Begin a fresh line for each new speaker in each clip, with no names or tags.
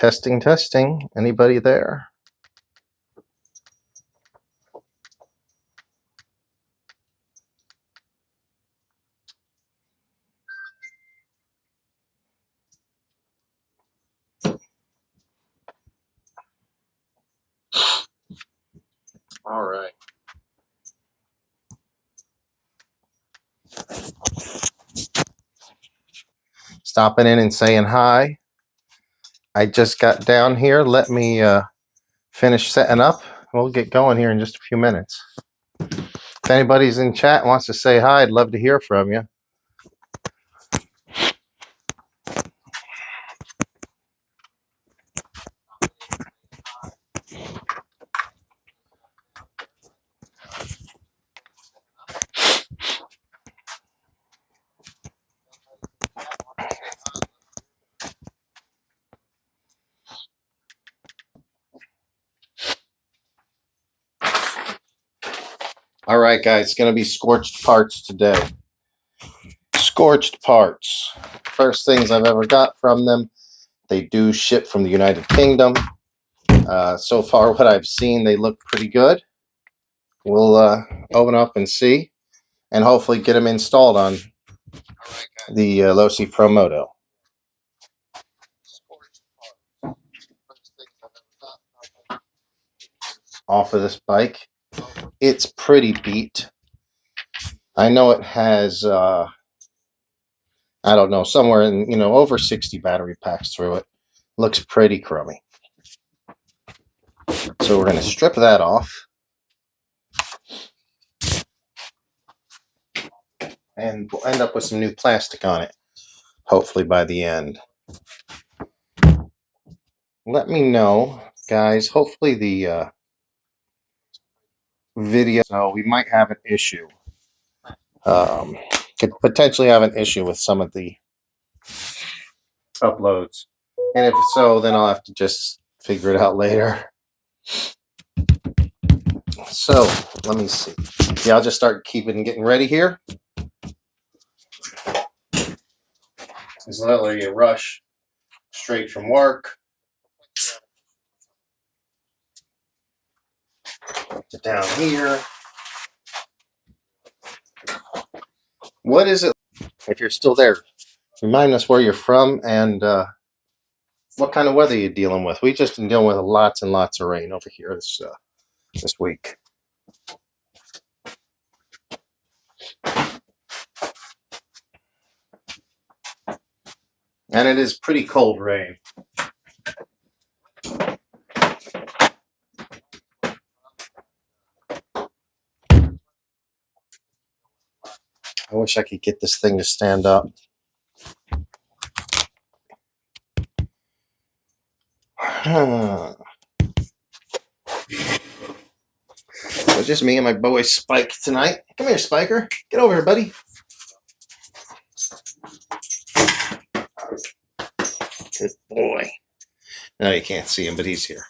Testing, testing. Anybody there? All right. Stopping in and saying hi. I just got down here. Let me finish setting up. We'll get going here in just a few minutes. If anybody's in chat and wants to say hi, I'd love to hear from you. All right, guys, it's going to be scorched parts today. Scorched parts. First things I've ever got from them. They do ship from the United Kingdom. So far, what I've seen, they look pretty good. We'll open up and see, and hopefully get them installed on the Losi Promoto. Off of this bike. It's pretty beat. I know it has, I don't know, somewhere in, over 60 battery packs through it. Looks pretty crummy. So we're going to strip that off. And we'll end up with some new plastic on it, hopefully by the end. Let me know, guys. Hopefully the video, so we might have an issue. Could potentially have an issue with some of the uploads. And if so, then I'll have to just figure it out later. So, let me see. Yeah, I'll just start getting ready here. It's literally a rush straight from work. Down here. What is it? If you're still there, remind us where you're from and what kind of weather you're dealing with. We've just been dealing with lots and lots of rain over here this week. And it is pretty cold rain. I wish I could get this thing to stand up. So just me and my boy Spike tonight. Come here, Spiker. Get over here, buddy. Good boy. No, you can't see him, but he's here.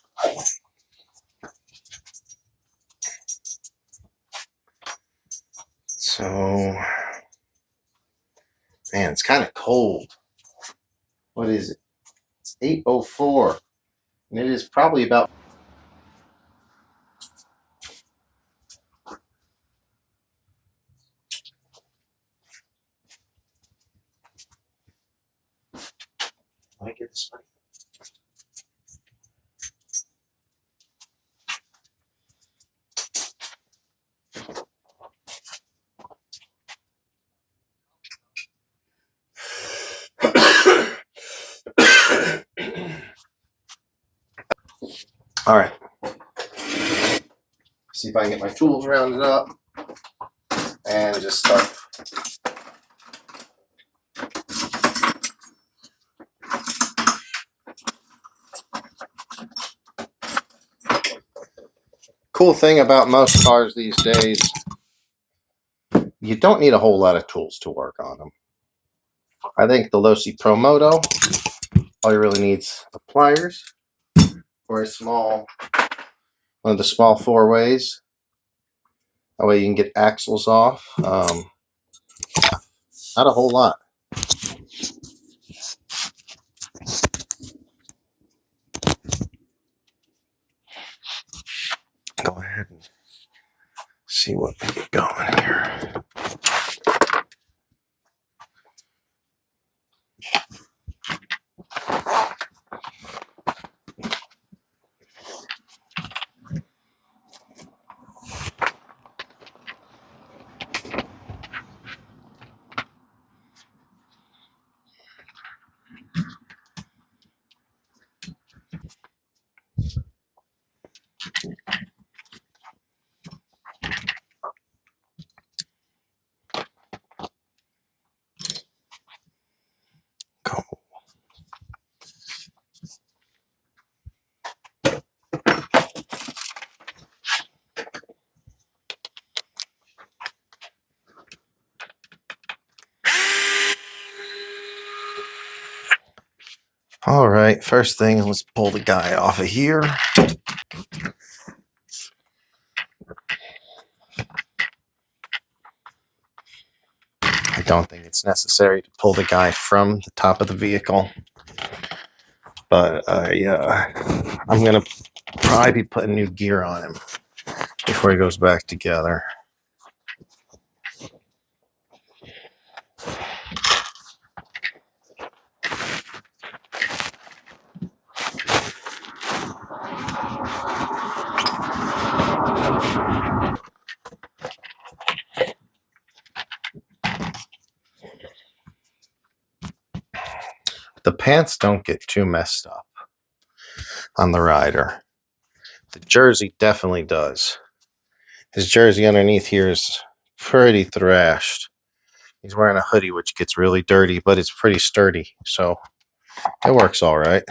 So, man, it's kind of cold. What is it? It's 8:04, and it is probably about. I get this one. All right. See if I can get my tools rounded up and just start. Cool thing about most cars these days, you don't need a whole lot of tools to work on them. I think the Losi Promoto, all you really need is pliers or one of the small 4-ways. That way you can get axles off. Not a whole lot. see what we get going here. Go. All right, first thing, let's pull the guy off of here. I don't think it's necessary to pull the guy from the top of the vehicle, but I'm going to probably be putting new gear on him before he goes back together. The pants don't get too messed up on the rider. The jersey definitely does. His jersey underneath here is pretty thrashed. He's wearing a hoodie, which gets really dirty, but it's pretty sturdy, so it works all right.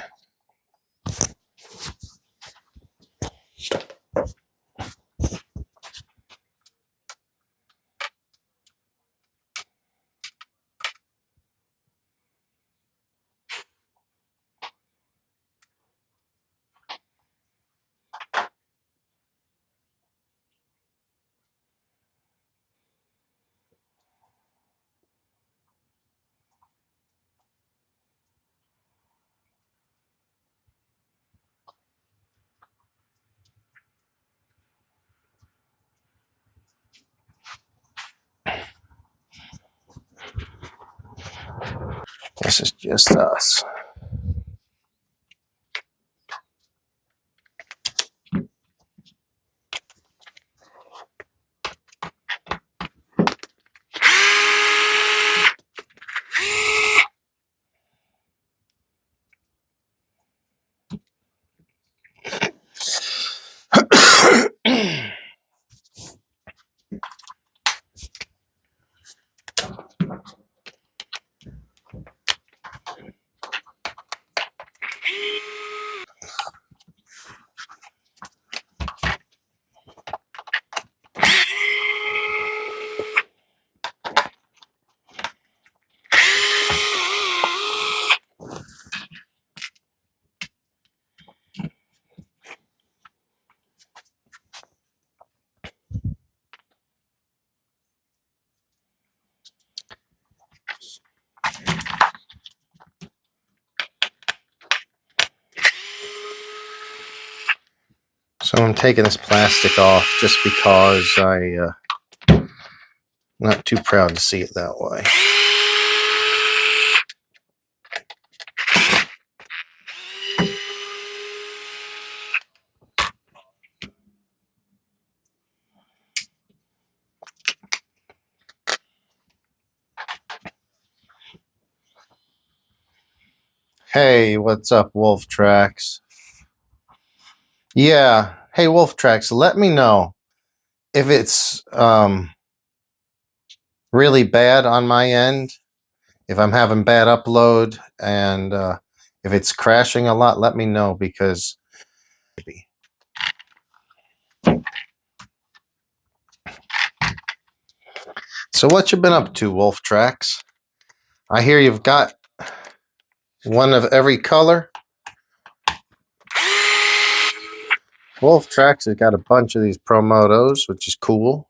This is just us. So I'm taking this plastic off just because I'm not too proud to see it that way. Hey, what's up, Wolf Tracks? Yeah. Hey, Wolf Tracks, let me know if it's really bad on my end, if I'm having bad upload, and if it's crashing a lot, let me know, because maybe. So what you been up to, Wolf Tracks? I hear you've got one of every color. Wolf Tracks has got a bunch of these Promotos, which is cool.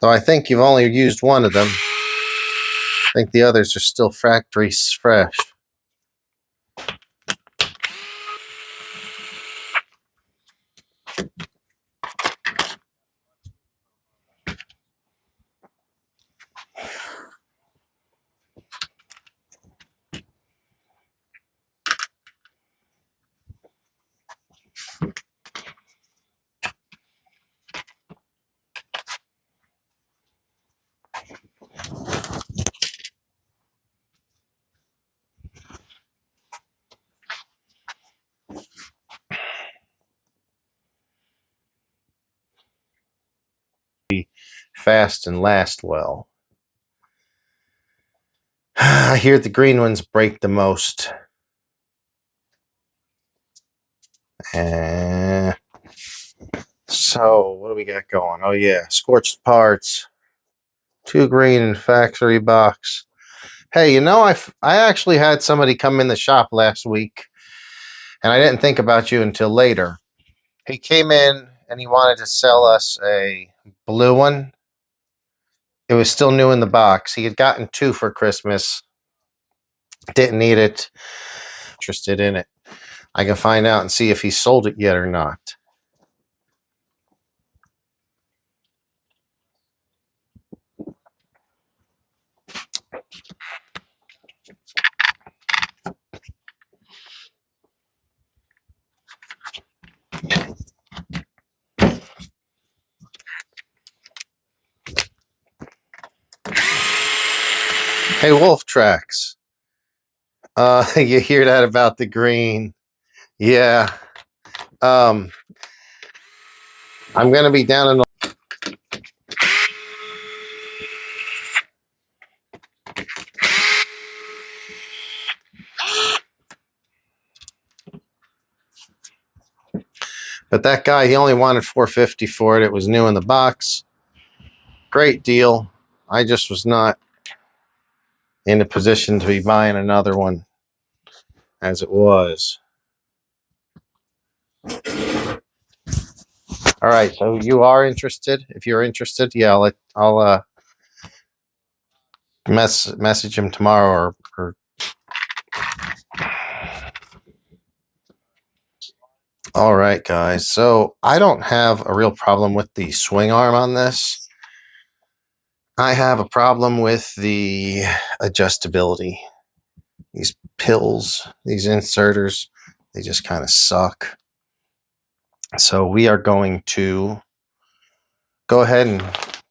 Though I think you've only used one of them. I think the others are still factory fresh. be fast and last well. I hear the green ones break the most. So what do we got going? Oh yeah, Scorched Parts, 2 green in factory box. Hey, you know, I actually had somebody come in the shop last week, and I didn't think about you until later. He came in and he wanted to sell us a blue one. It was still new in the box. He had gotten 2 for Christmas. Didn't need it. Interested in it. I can find out and see if he sold it yet or not. Hey, Wolf Tracks. You hear that about the green? Yeah. I'm gonna be down in the but that guy, he only wanted $450 for it. It was new in the box. Great deal. I just was not in a position to be buying another one as it was. All right, so you are interested? If you're interested, yeah, I'll message him tomorrow or All right, guys. So I don't have a real problem with the swing arm on this. I have a problem with the adjustability. These pills, these inserters, they just kind of suck. So we are going to go ahead and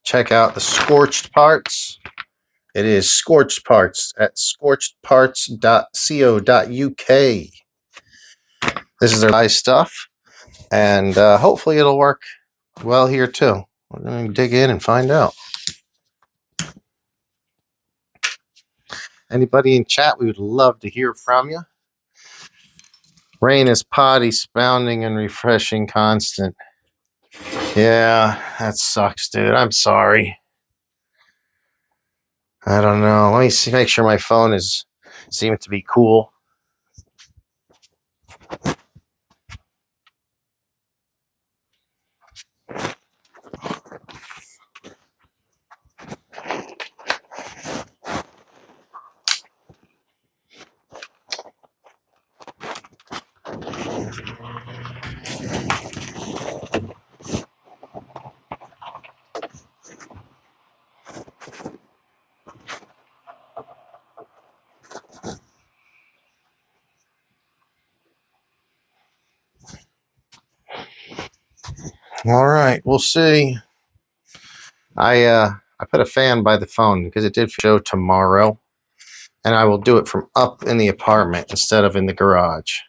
check out the Scorched Parts. It is Scorched Parts at scorchedparts.co.uk. This is their nice stuff, and hopefully it'll work well here too. We're going to dig in and find out. Anybody in chat, we would love to hear from you. Rain is potty, spounding, and refreshing constant. Yeah, that sucks, dude. I'm sorry. I don't know. Let me see, make sure my phone is seems to be cool. All right, we'll see. I put a fan by the phone because it did show tomorrow, and I will do it from up in the apartment instead of in the garage.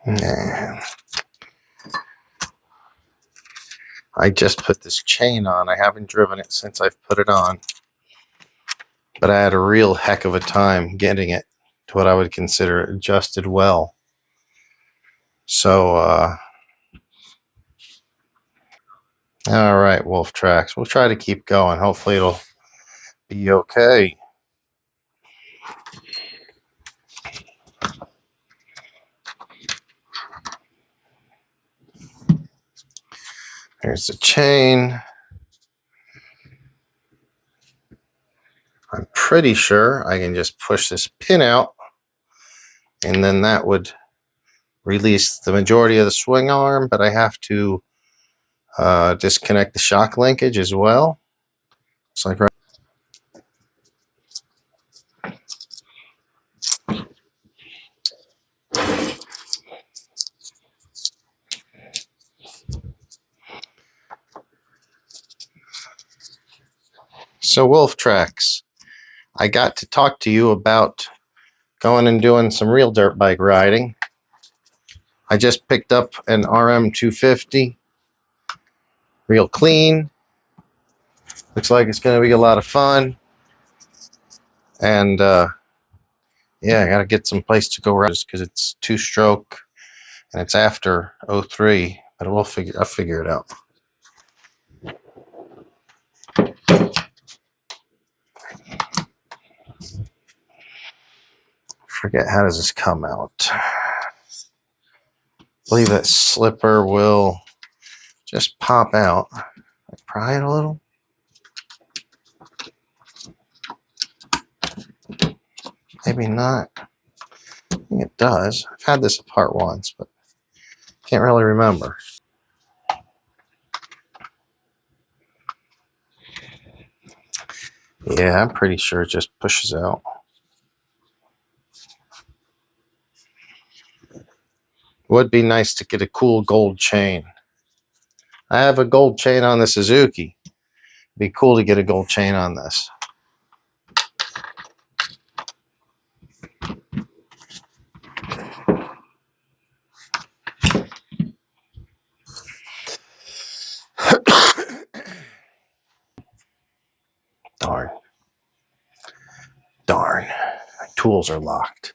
Man. I just put this chain on. I haven't driven it since I've put it on. But I had a real heck of a time getting it to what I would consider adjusted well. So, all right, Wolf Tracks. We'll try to keep going. Hopefully it'll be okay. Here's the chain. I'm pretty sure I can just push this pin out, and then that would release the majority of the swing arm, but I have to disconnect the shock linkage as well. It's like right. So Wolf Tracks, I got to talk to you about going and doing some real dirt bike riding. I just picked up an RM 250, real clean. Looks like it's going to be a lot of fun. And yeah, I got to get some place to go ride because it's 2-stroke and it's after 03, but I'll figure it out. Forget, how does this come out? I believe that slipper will just pop out. Pry it a little. Maybe not. I think it does. I've had this apart once, but can't really remember. Yeah, I'm pretty sure it just pushes out. Would be nice to get a cool gold chain. I have a gold chain on the Suzuki. It'd be cool to get a gold chain on this. Darn. Darn. My tools are locked.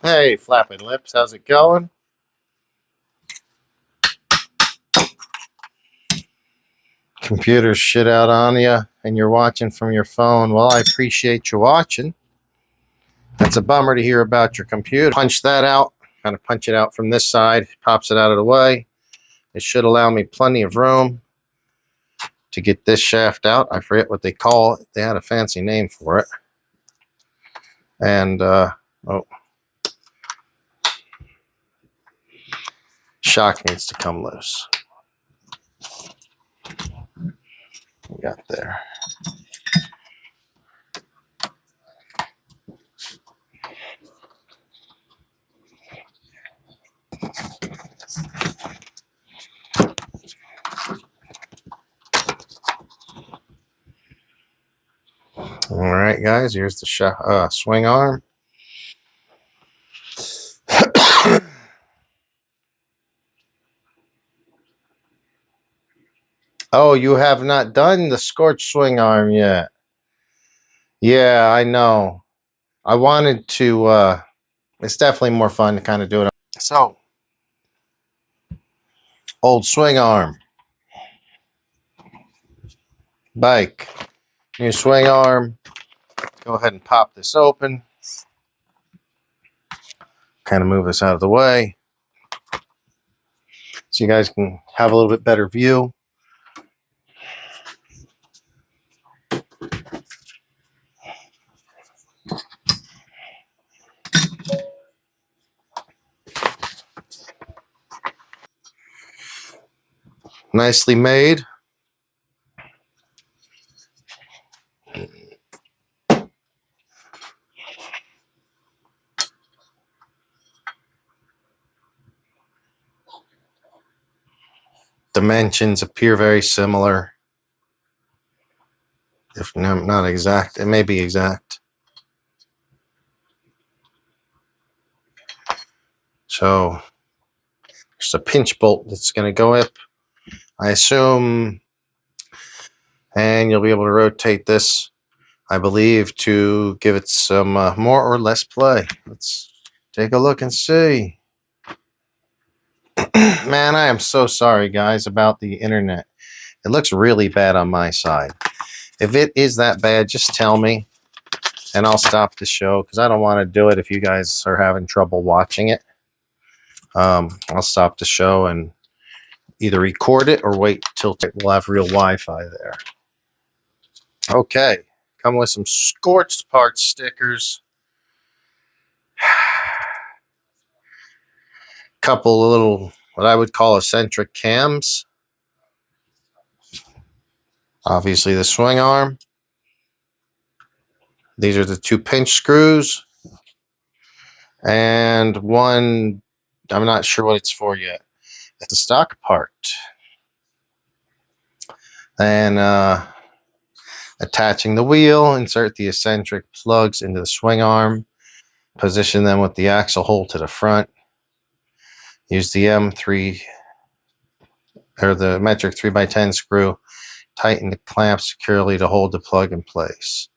Hey, Flapping Lips, how's it going? Computer's shit out on you and you're watching from your phone. Well, I appreciate you watching. That's a bummer to hear about your computer. Punch that out. Kind of punch it out from this side. Pops it out of the way. It should allow me plenty of room to get this shaft out. I forget what they call it. They had a fancy name for it. And, oh. Shock needs to come loose. We got there. All right, guys, here's the swing arm. Oh, you have not done the Scorched swing arm yet. Yeah, I know. I wanted to, it's definitely more fun to kind of do it. So, old swing arm. Bike. New swing arm. Go ahead and pop this open. Kind of move this out of the way so you guys can have a little bit better view. Nicely made. Dimensions appear very similar. If not exact, it may be exact. So there's a pinch bolt that's going to go up, I assume, and you'll be able to rotate this, I believe, to give it some more or less play. Let's take a look and see. Man, I am so sorry, guys, about the internet. It looks really bad on my side. If it is that bad, just tell me, and I'll stop the show, because I don't want to do it if you guys are having trouble watching it. I'll stop the show and either record it or wait till we'll have real Wi-Fi there. Okay, come with some Scorched Parts stickers. Couple of little, what I would call eccentric cams. Obviously the swing arm. These are the 2 pinch screws. And one, I'm not sure what it's for yet. It's a stock part. And attaching the wheel, insert the eccentric plugs into the swing arm. Position them with the axle hole to the front. Use the M3 or the metric 3x10 screw. Tighten the clamp securely to hold the plug in place.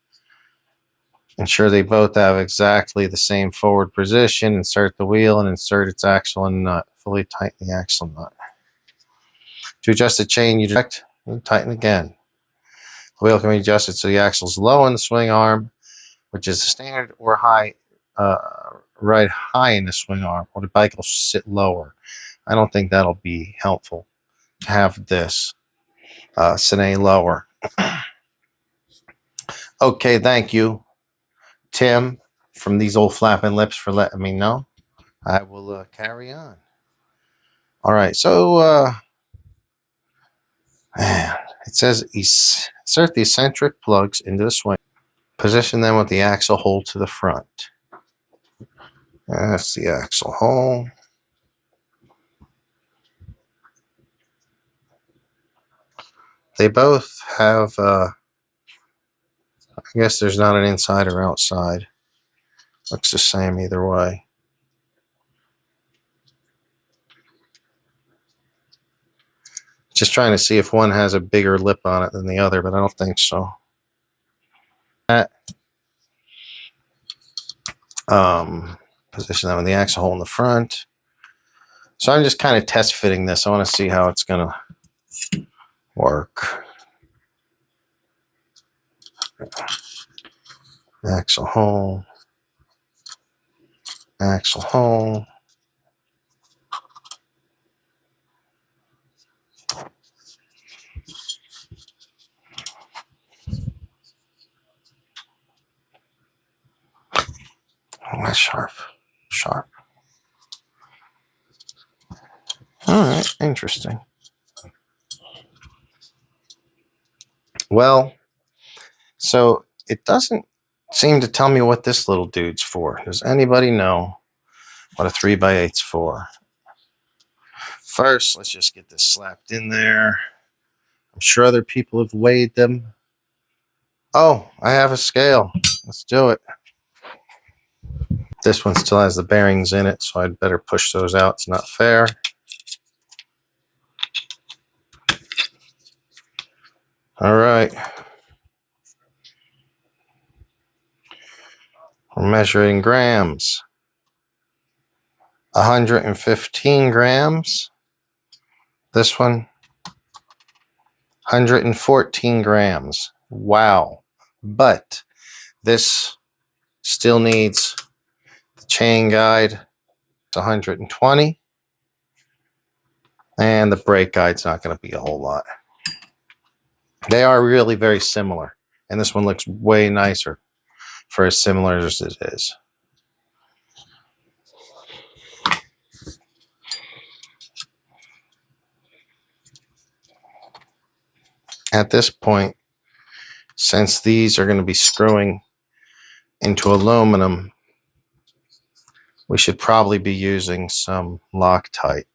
Ensure they both have exactly the same forward position. Insert the wheel and insert its axle and nut. Fully tighten the axle nut. To adjust the chain, you direct and tighten again. The wheel can be adjusted so the axle is low in the swing arm, which is standard, or high, right high in the swing arm, or the bike will sit lower. I don't think that'll be helpful to have this sit lower. Okay, thank you, Tim, from These Old Flapping Lips, for letting me know. I will carry on. All right, so man, it says insert the eccentric plugs into the swing. Position them with the axle hole to the front. That's the axle hole. They both have, I guess there's not an inside or outside. Looks the same either way. Just trying to see if one has a bigger lip on it than the other, but I don't think so. Position them in the axle hole in the front. So I'm just kind of test fitting this. I want to see how it's going to work. Axle hole. Axle hole. Oh, that's sharp. Sharp. All right, interesting. Well, so it doesn't seem to tell me what this little dude's for. Does anybody know what a 3x8's for? First, let's just get this slapped in there. I'm sure other people have weighed them. Oh, I have a scale. Let's do it. This one still has the bearings in it, so I'd better push those out. It's not fair. All right. We're measuring grams. 115 grams. This one, 114 grams. Wow. But this still needs the chain guide. It's 120. And the brake guide's not going to be a whole lot. They are really very similar. And this one looks way nicer for as similar as it is. At this point, since these are going to be screwing into aluminum, we should probably be using some Loctite.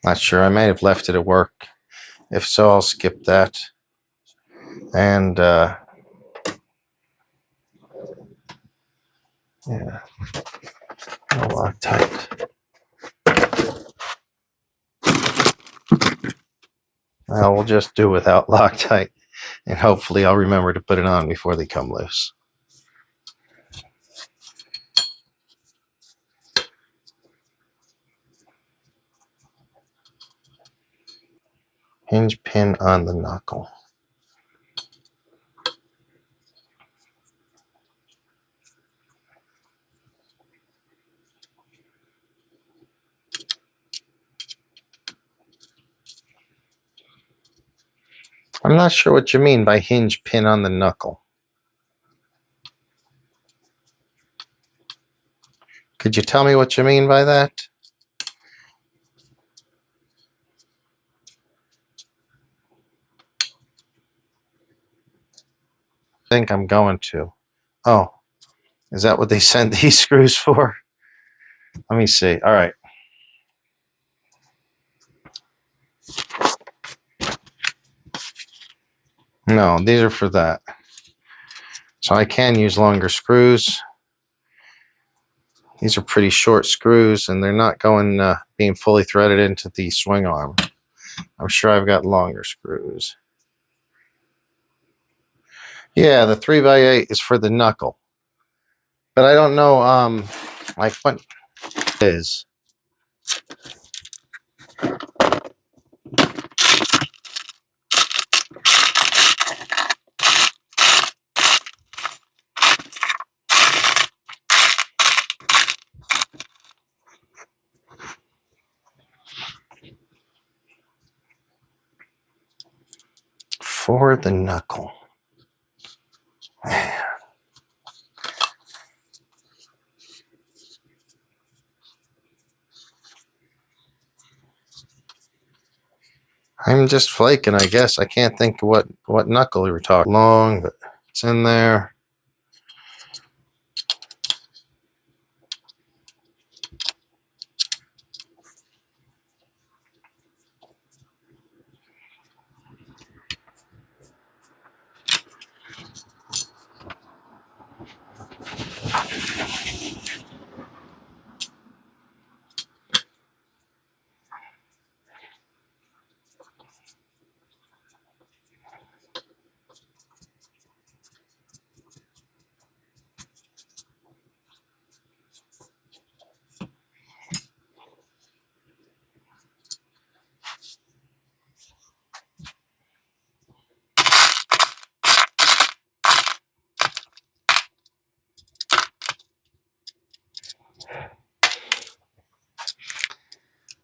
Not sure. I may have left it at work. If so, I'll skip that. And yeah. Loctite. Well, we'll just do without Loctite, and hopefully I'll remember to put it on before they come loose. Hinge pin on the knuckle. I'm not sure what you mean by hinge pin on the knuckle. Could you tell me what you mean by that? I think I'm going to. Oh, is that what they sent these screws for? Let me see. All right. No, these are for that. So I can use longer screws. These are pretty short screws, and they're not going being fully threaded into the swing arm. I'm sure I've got longer screws. Yeah, the 3x8 is for the knuckle. But I don't know like what it is. For the knuckle. Man. I'm just flaking, I guess. I can't think of what knuckle we were talking. Long, but it's in there.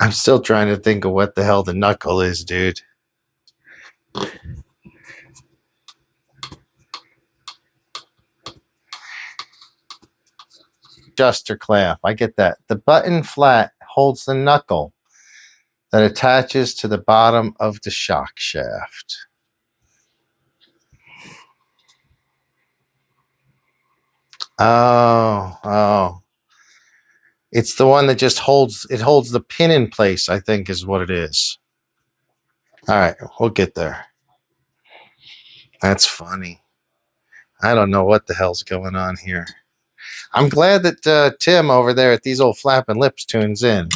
I'm still trying to think of what the hell the knuckle is, dude. Adjuster clamp. I get that. The button flat holds the knuckle that attaches to the bottom of the shock shaft. Oh. It's the one that just holds the pin in place, I think is what it is. All right, we'll get there. That's funny. I don't know what the hell's going on here. I'm glad that Tim over there at These Old Flappin' Lips tunes in.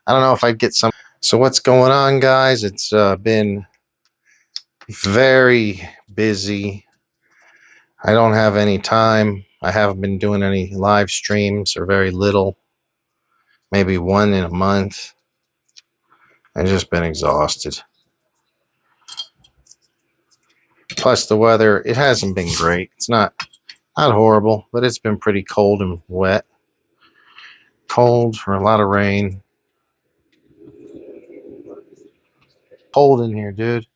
I don't know if I'd get some. So what's going on, guys? It's been very busy. I don't have any time. I haven't been doing any live streams, or very little. Maybe one in a month. I've just been exhausted. Plus the weather, it hasn't been great. It's not horrible, but it's been pretty cold and wet. Cold for a lot of rain. Cold in here, dude.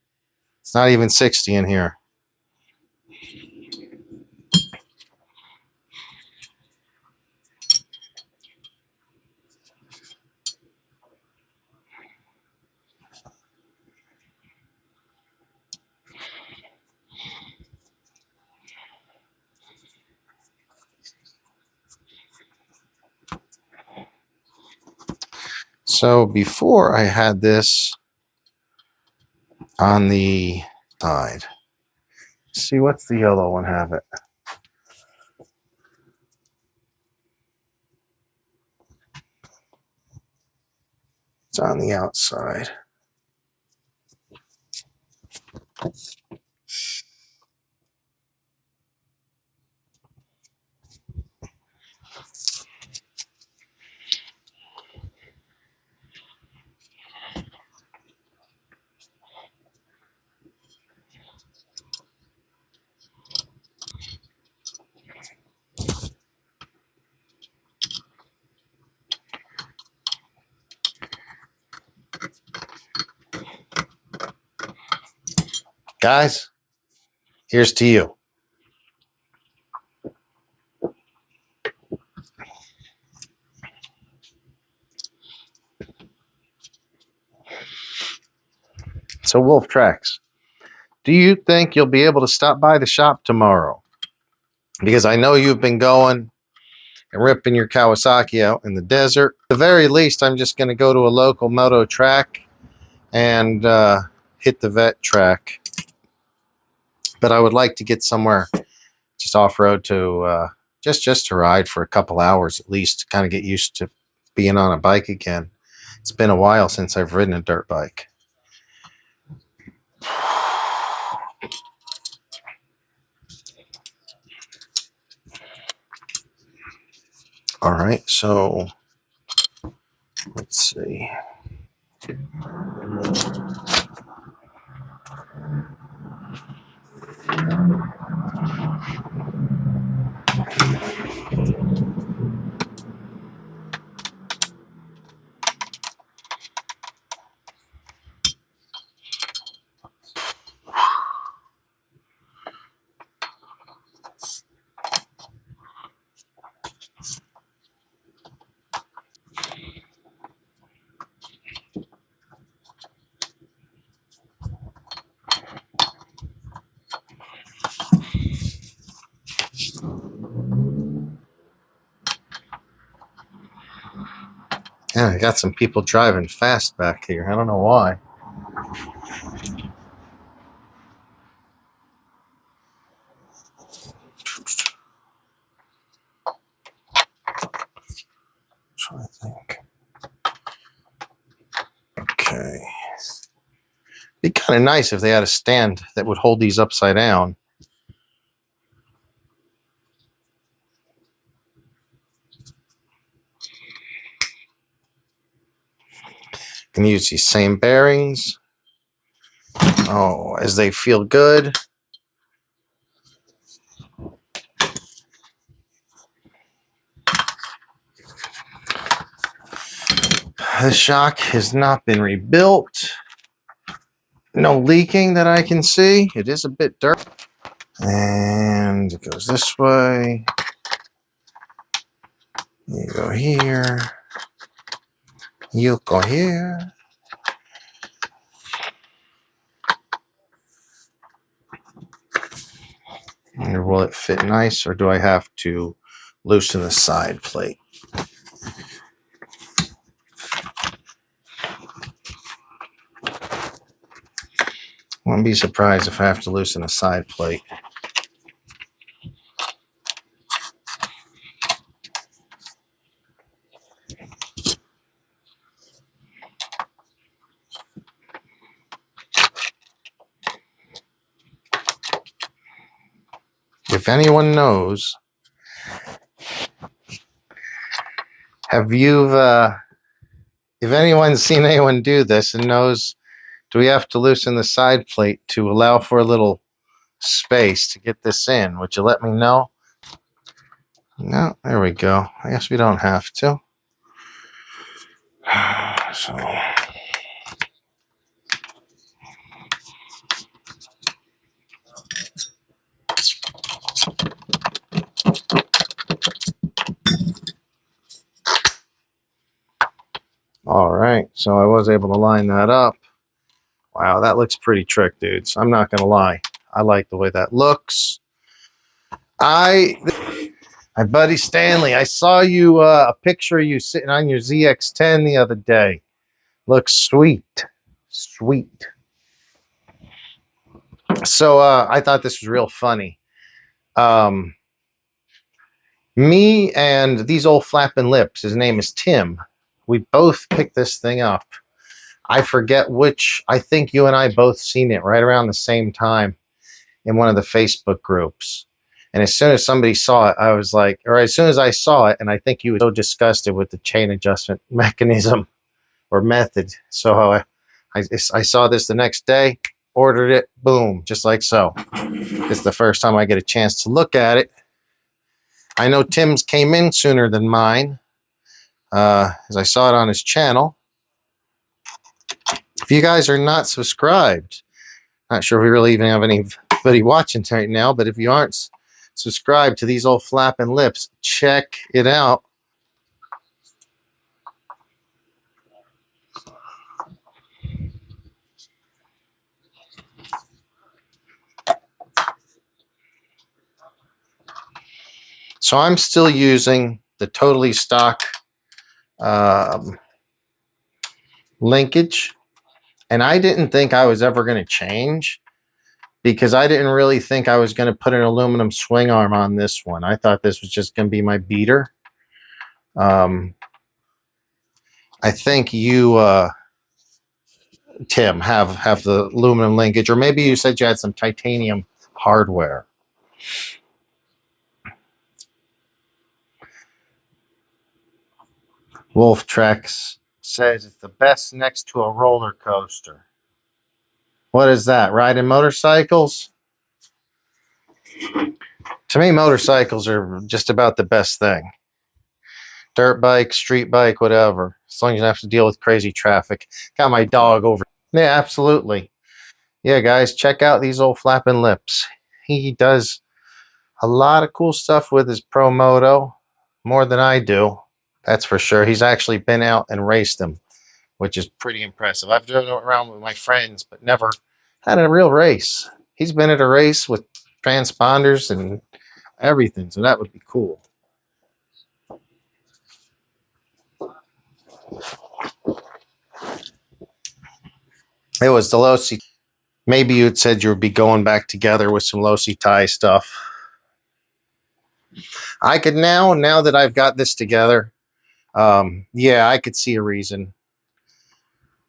It's not even 60 in here. So before I had this on the side. See, what's the yellow one have it? just on the outside. Guys, here's to you. So Wolf Tracks, do you think you'll be able to stop by the shop tomorrow? Because I know you've been going and ripping your Kawasaki out in the desert. At the very least, I'm just going to go to a local moto track and hit the vet track. But I would like to get somewhere just off-road to just to ride for a couple hours at least, to kind of get used to being on a bike again. It's been a while since I've ridden a dirt bike. All right, so let's see. Yeah, I got some people driving fast back here. I don't know why. Trying to think. Okay. Be kind of nice if they had a stand that would hold these upside down. Can use these same bearings. Oh, as they feel good. The shock has not been rebuilt. No leaking that I can see. It is a bit dirty. And it goes this way. You go here. You go here. And will it fit nice, or do I have to loosen the side plate? Wouldn't be surprised if I have to loosen a side plate. If anyone knows, if anyone's seen anyone do this and knows, do we have to loosen the side plate to allow for a little space to get this in? Would you let me know? No, there we go. I guess we don't have to. So. All right, so I was able to line that up. Wow, that looks pretty trick, dudes. I'm not gonna lie. I like the way that looks. My buddy Stanley, I saw you a picture of you sitting on your ZX10 the other day. Looks sweet. Sweet. So I thought this was real funny. Me and these old flapping lips, his name is Tim. We both picked this thing up I forget which. I think you and I both seen it right around the same time in one of the Facebook groups. And as soon as somebody saw it, I was like, or as soon as I saw it, and I think you were so disgusted with the chain adjustment mechanism or method. So I saw this the next day, ordered it, boom, just like so. It's the first time I get a chance to look at it. I know Tim's came in sooner than mine, as I saw it on his channel. If you guys are not subscribed, not sure if we really even have anybody watching right now, but if you aren't subscribed to these old flapping lips, check it out. So I'm still using the totally stock linkage, and I didn't think I was ever going to change because I didn't really think I was going to put an aluminum swing arm on this one. I thought this was just going to be my beater. I think you, Tim, have the aluminum linkage, or maybe you said you had some titanium hardware. Wolf Trex says it's the best next to a roller coaster. What is that? Riding motorcycles? To me, motorcycles are just about the best thing. Dirt bike, street bike, whatever. As long as you don't have to deal with crazy traffic. Got my dog over. Yeah, absolutely. Yeah, guys, check out these old flapping lips. He does a lot of cool stuff with his Promoto. More than I do. That's for sure. He's actually been out and raced them, which is pretty impressive. I've driven around with my friends, but never had a real race. He's been at a race with transponders and everything, so that would be cool. It was the Losi. Maybe you had said you would be going back together with some Losi tie stuff. I could now that I've got this together, yeah, I could see a reason.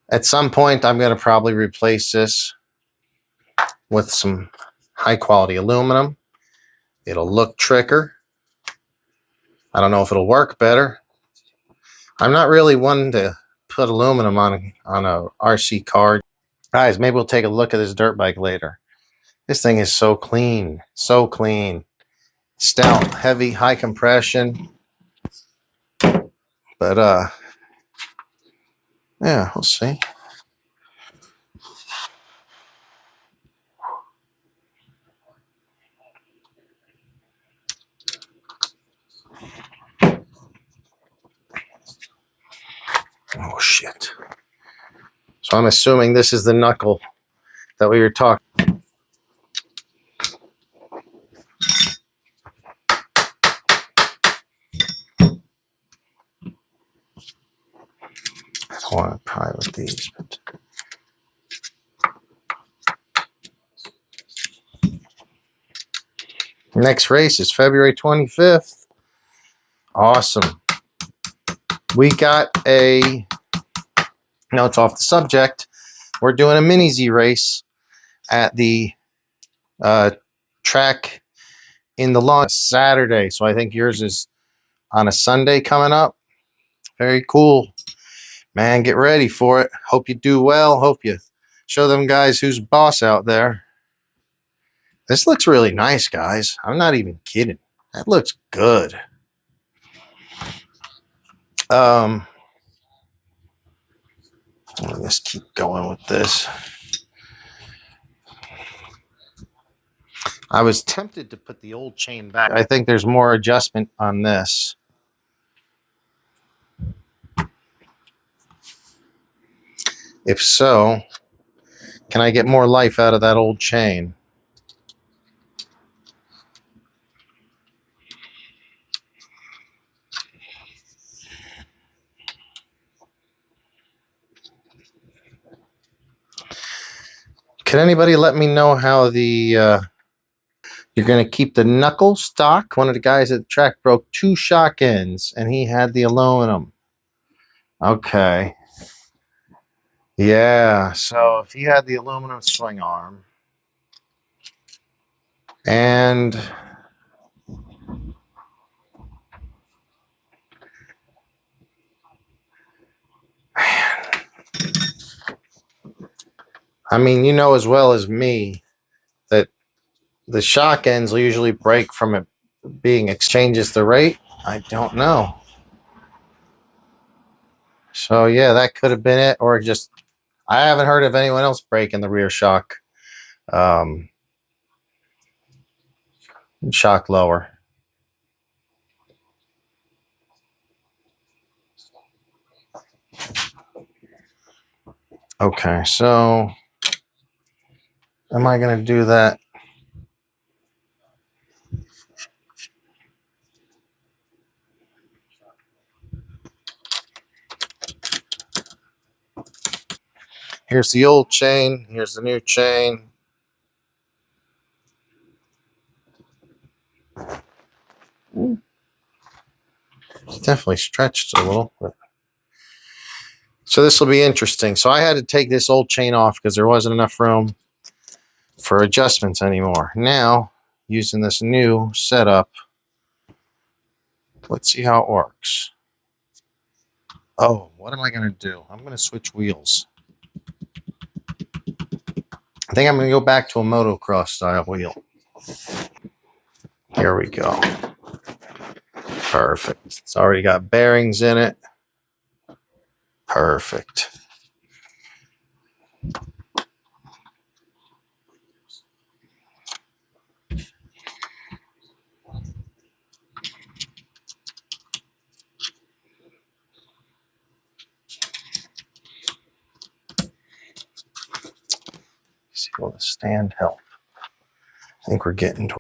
At some point, I'm going to probably replace this with some high quality aluminum. It'll look tricker. I don't know if it'll work better. I'm not really one to put aluminum on a RC card. Guys, maybe we'll take a look at this dirt bike later. This thing is so clean, so clean. Stout, heavy, high compression. But yeah, we'll see. Oh shit. So I'm assuming this is the knuckle that we were talking. I don't want to pry with these, but next race is February 25th. Awesome. We got a, no, it's off the subject. We're doing a mini Z race at the track in the lawn Saturday. So I think yours is on a Sunday coming up. Very cool. Man, get ready for it. Hope you do well. Hope you show them guys who's boss out there. This looks really nice, guys. I'm not even kidding. That looks good. Let me just keep going with this. I was tempted to put the old chain back. I think there's more adjustment on this. If so, can I get more life out of that old chain? Can anybody let me know how the you're going to keep the knuckle stock? One of the guys at the track broke 2 shock ends, and he had the aluminum. Okay. Yeah, so if you had the aluminum swing arm and I mean, you know as well as me that the shock ends will usually break from it being exchanges the rate. I don't know. So yeah, that could have been it, or just I haven't heard of anyone else breaking the rear shock shock lower. Okay, so am I going to do that? Here's the old chain. Here's the new chain. It's definitely stretched a little. But... So this will be interesting. So I had to take this old chain off because there wasn't enough room for adjustments anymore. Now, using this new setup, let's see how it works. Oh, what am I going to do? I'm going to switch wheels. I think I'm going to go back to a motocross style wheel. Here we go. Perfect. It's already got bearings in it. Perfect. See, will the stand help? I think we're getting to.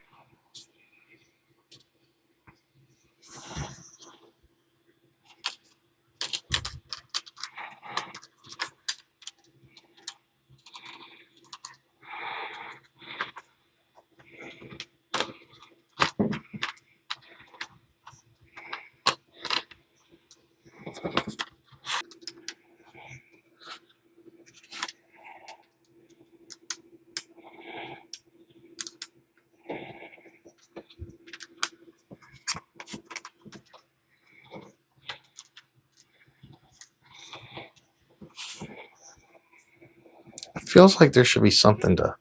It feels like there should be something to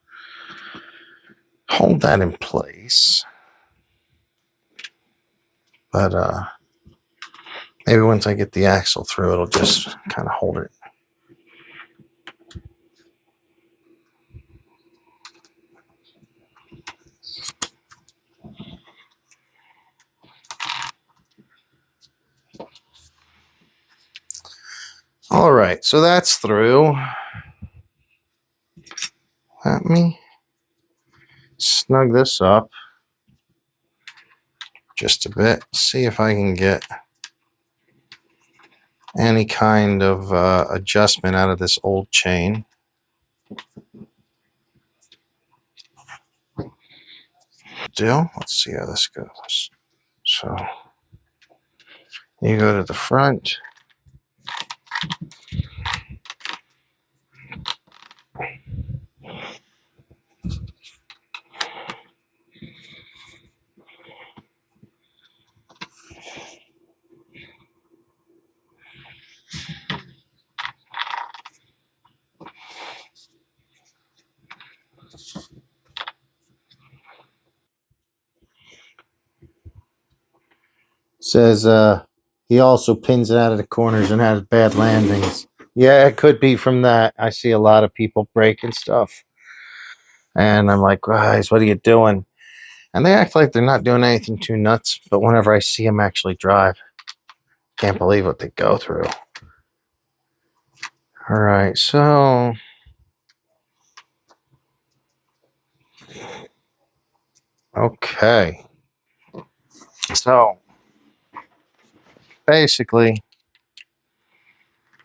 hold that in place. But maybe once I get the axle through, it'll just kind of hold it. All right, so that's through. Let me snug this up just a bit, see if I can get any kind of adjustment out of this old chain. Let's see how this goes. So you go to the front. Says he also pins it out of the corners and has bad landings. Yeah, it could be from that. I see a lot of people breaking stuff. And I'm like, guys, what are you doing? And they act like they're not doing anything too nuts. But whenever I see them actually drive, can't believe what they go through. All right, so okay. So basically,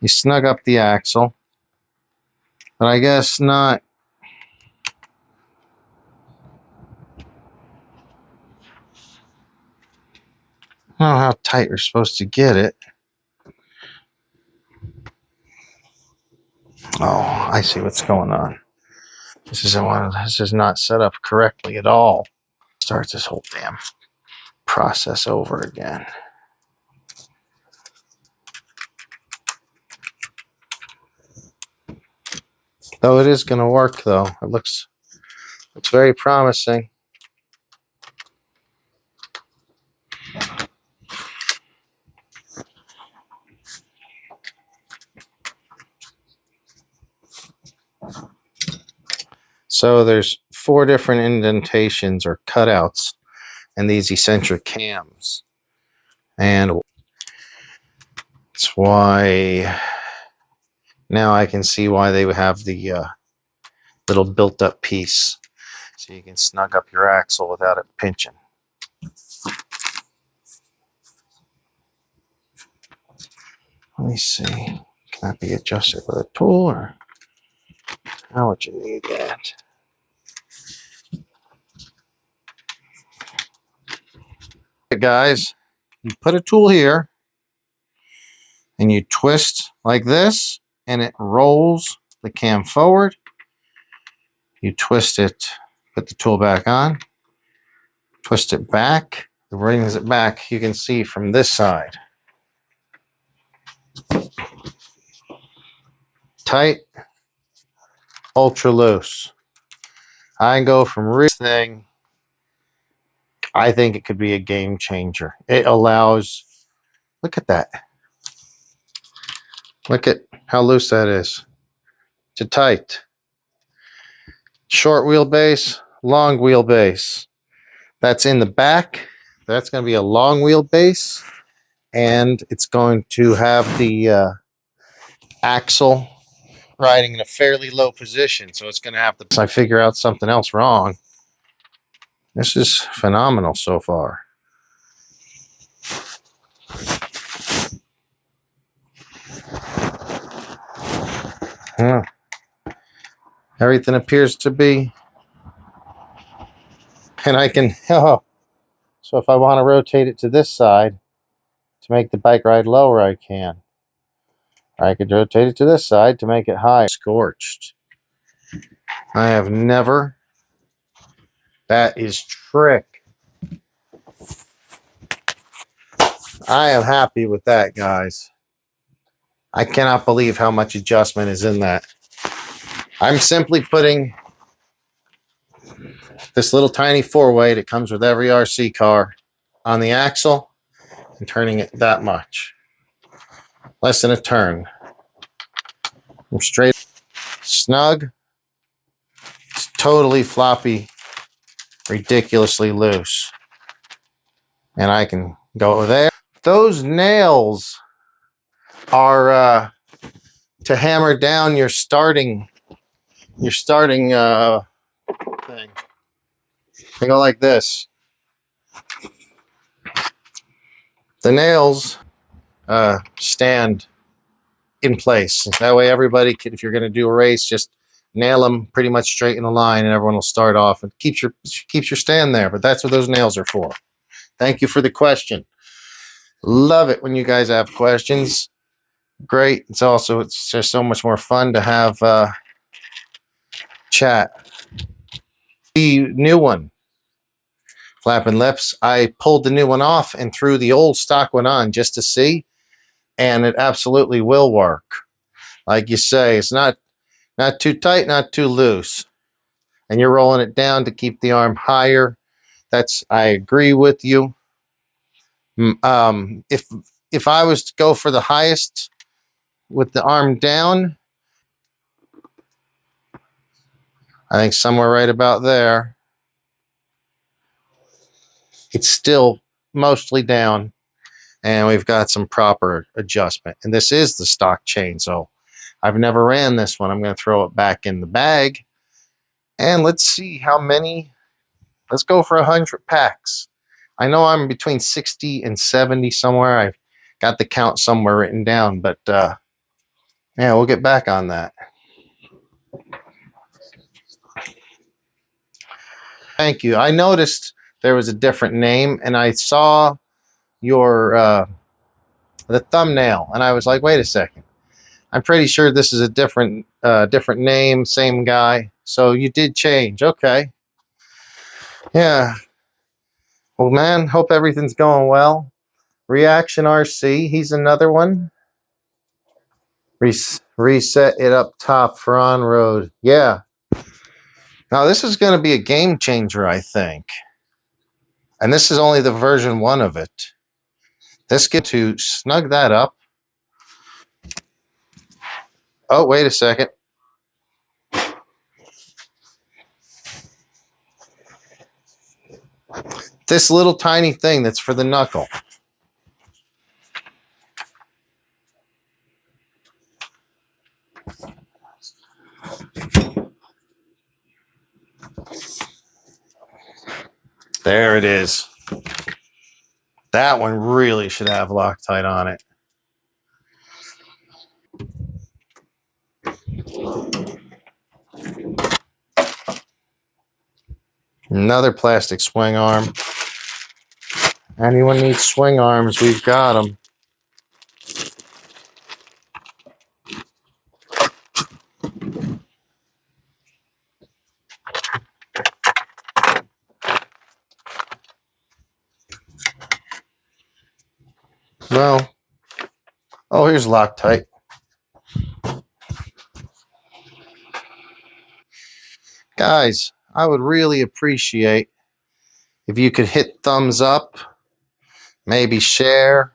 you snug up the axle, but I guess not. I don't know how tight you're supposed to get it. Oh, I see what's going on. This is not set up correctly at all. Start this whole damn process over again. Though it is going to work, though. It looks very promising. So there's 4 different indentations or cutouts in these eccentric cams. And that's why now I can see why they would have the little built-up piece. So you can snug up your axle without it pinching. Let me see. Can that be adjusted with a tool, or how would you need that? Guys, you put a tool here and you twist like this and it rolls the cam forward. You twist it, put the tool back on, twist it back, it brings it back. You can see from this side. Tight, ultra loose. I go from this thing. I think it could be a game changer. It allows, look at that. Look at how loose that is to tight. Short wheelbase, long wheelbase. That's in the back. That's going to be a long wheelbase. And it's going to have the axle riding in a fairly low position. So it's going to have the... I figure out something else wrong. This is phenomenal so far. Huh. Everything appears to be, and I can, oh, so if I want to rotate it to this side to make the bike ride lower, I can. Or I could rotate it to this side to make it high. Scorched. I have never, that is trick. I am happy with that, guys. I cannot believe how much adjustment is in that. I'm simply putting this little tiny 4-way that comes with every RC car on the axle and turning it that much. Less than a turn. I'm straight snug. It's totally floppy, ridiculously loose. And I can go there. Those nails are to hammer down your starting thing. They go like this. The nails stand in place. That way everybody can, if you're going to do a race, just nail them pretty much straight in a line and everyone will start off and keeps your stand there. But that's what those nails are for. Thank you for the question. Love it when you guys have questions. Great. It's just so much more fun to have chat. The new one, flapping lips, I pulled the new one off and threw the old stock one on just to see, and it absolutely will work. Like you say, it's not too tight, not too loose, and you're rolling it down to keep the arm higher. I agree with you. If I was to go for the highest with the arm down, I think somewhere right about there. It's still mostly down, and we've got some proper adjustment. And this is the stock chain, so I've never ran this one. I'm going to throw it back in the bag, and let's see how many. Let's go for 100 packs. I know I'm between 60 and 70 somewhere. I've got the count somewhere written down, but yeah, we'll get back on that. Thank you. I noticed there was a different name, and I saw your the thumbnail, and I was like, wait a second. I'm pretty sure this is a different name, same guy. So you did change. Okay. Yeah. Well, man, hope everything's going well. Reaction RC, he's another one. Reset it up top for on-road. Yeah. Now, this is going to be a game changer, I think. And this is only the version 1 of it. Let's get to snug that up. Oh, wait a second. This little tiny thing that's for the knuckle. There it is. That one really should have Loctite on it. Another plastic swing arm. Anyone needs swing arms, we've got them. Well, oh, here's Loctite. Guys, I would really appreciate if you could hit thumbs up, maybe share.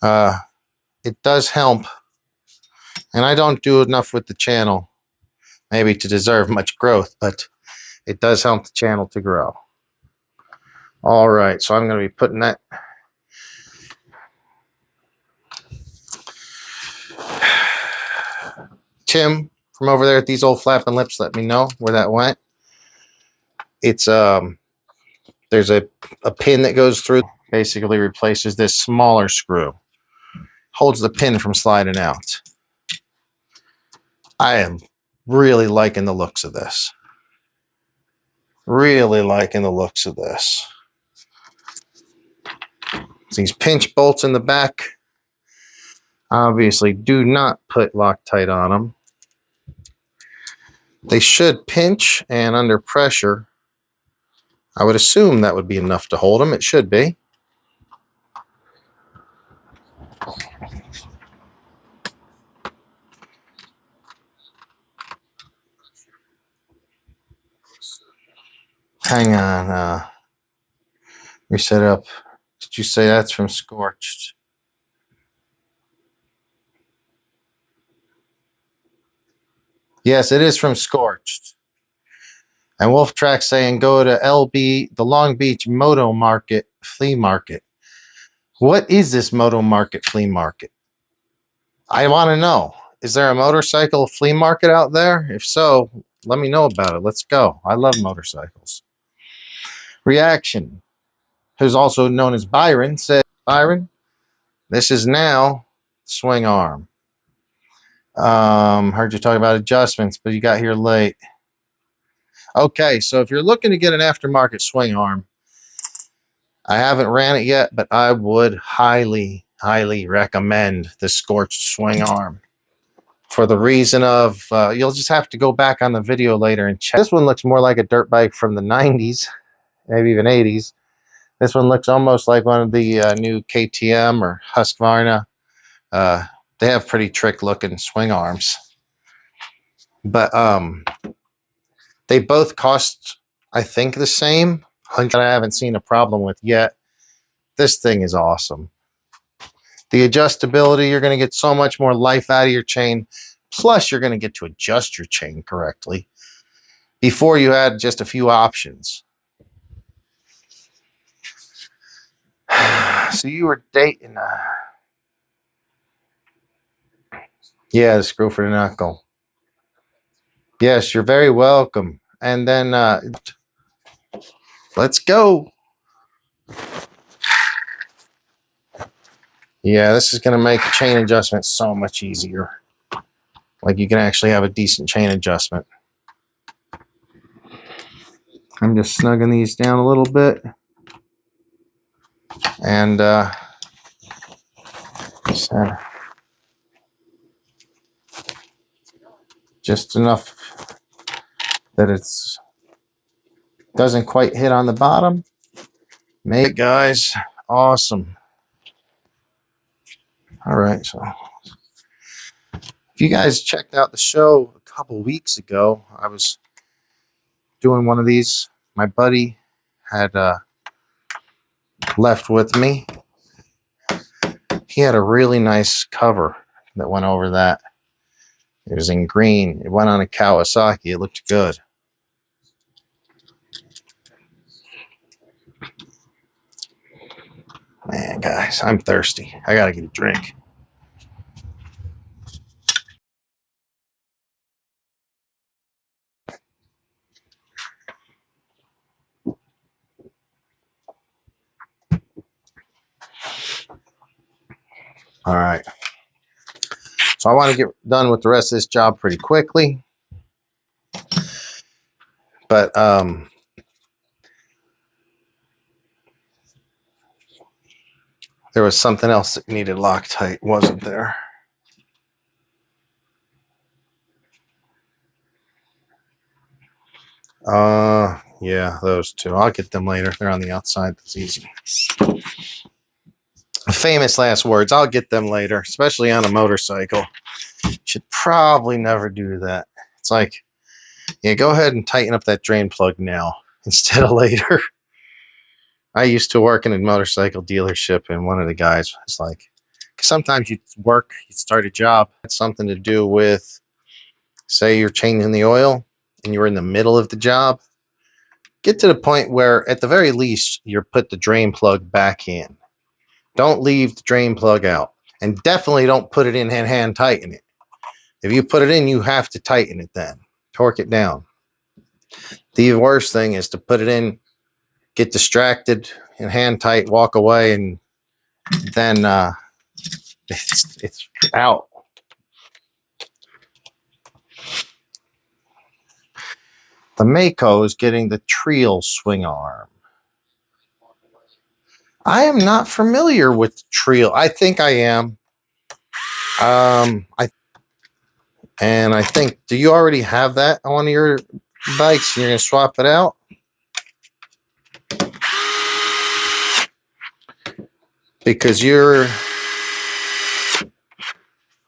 It does help. And I don't do enough with the channel, maybe to deserve much growth, but it does help the channel to grow. All right, so I'm going to be putting that. Tim from over there at These Old Flapping Lips, let me know where that went. It's there's a pin that goes through, basically replaces this smaller screw, holds the pin from sliding out. I am really liking the looks of this. Really liking the looks of this. These pinch bolts in the back. Obviously, do not put Loctite on them. They should pinch, and under pressure, I would assume that would be enough to hold them. It should be. Hang on. Reset up. Did you say that's from Scorched? Yes, it is from Scorched. And Wolf Track saying go to LB, the Long Beach Moto Market Flea Market. What is this Moto Market Flea Market? I want to know. Is there a motorcycle flea market out there? If so, let me know about it. Let's go. I love motorcycles. Reaction, who's also known as Byron, said, Byron, this is now swing arm. Heard you talk about adjustments, but you got here late. Okay, so if you're looking to get an aftermarket swing arm, I haven't ran it yet, but I would highly, highly recommend the Scorched swing arm. For the reason of, you'll just have to go back on the video later and check. This one looks more like a dirt bike from the 90s, maybe even 80s. This one looks almost like one of the new KTM or Husqvarna. They have pretty trick-looking swing arms. But they both cost, I think, the same. I haven't seen a problem with yet. This thing is awesome. The adjustability, you're going to get so much more life out of your chain. Plus, you're going to get to adjust your chain correctly. Before, you had just a few options. So you were dating. Yeah, the screw for the knuckle. Yes, you're very welcome. And then let's go. Yeah, this is going to make the chain adjustment so much easier. Like you can actually have a decent chain adjustment. I'm just snugging these down a little bit. And just enough that it's doesn't quite hit on the bottom. Make it, guys. Awesome. All right, so if you guys checked out the show a couple weeks ago, I was doing one of these. My buddy had left with me. He had a really nice cover that went over that. It was in green. It went on a Kawasaki. It looked good. Man, guys, I'm thirsty. I gotta get a drink. All right. So I want to get done with the rest of this job pretty quickly. But there was something else that needed Loctite, wasn't there? Yeah, those two. I'll get them later. They're on the outside. That's easy. Famous last words. I'll get them later, especially on a motorcycle. Should probably never do that. It's like, yeah, go ahead and tighten up that drain plug now instead of later. I used to work in a motorcycle dealership, and one of the guys was like, sometimes you start a job. It's something to do with, say you're changing the oil and you're in the middle of the job. Get to the point where, at the very least, you put the drain plug back in. Don't leave the drain plug out. And definitely don't put it in and hand tighten it. If you put it in, you have to tighten it then. Torque it down. The worst thing is to put it in, get distracted, and hand tight, walk away, and then it's out. The Mako is getting the Trail Swingarm. I am not familiar with Trail. I think I am. I think, do you already have that on one of your bikes and you're going to swap it out? Because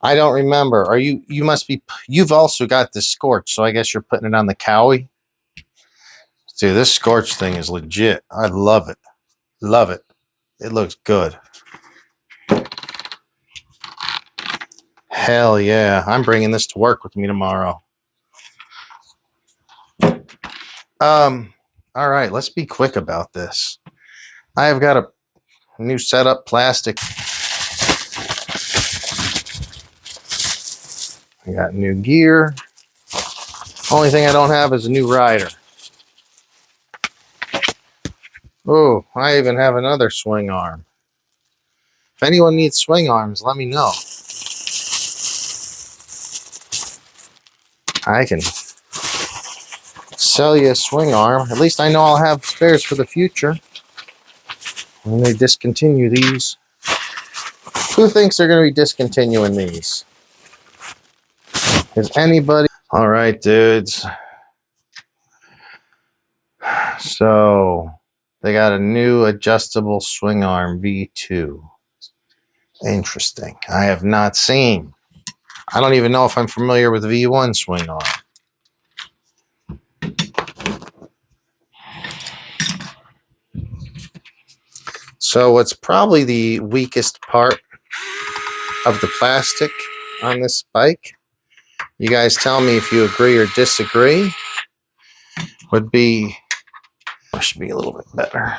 I don't remember. You've also got the Scorched, so I guess you're putting it on the Cowie. Dude, this Scorched thing is legit. I love it. Love it. It looks good. Hell yeah. I'm bringing this to work with me tomorrow. All right, let's be quick about this. I have got a new setup, plastic. I got new gear. Only thing I don't have is a new rider. Oh, I even have another swing arm. If anyone needs swing arms, let me know. I can sell you a swing arm. At least I know I'll have spares for the future when they discontinue these. Who thinks they're going to be discontinuing these? Is anybody? All right, dudes. So they got a new adjustable swing arm V2. Interesting. I have not seen. I don't even know if I'm familiar with V1 swing arm. So what's probably the weakest part of the plastic on this bike, you guys tell me if you agree or disagree, would be, should be a little bit better.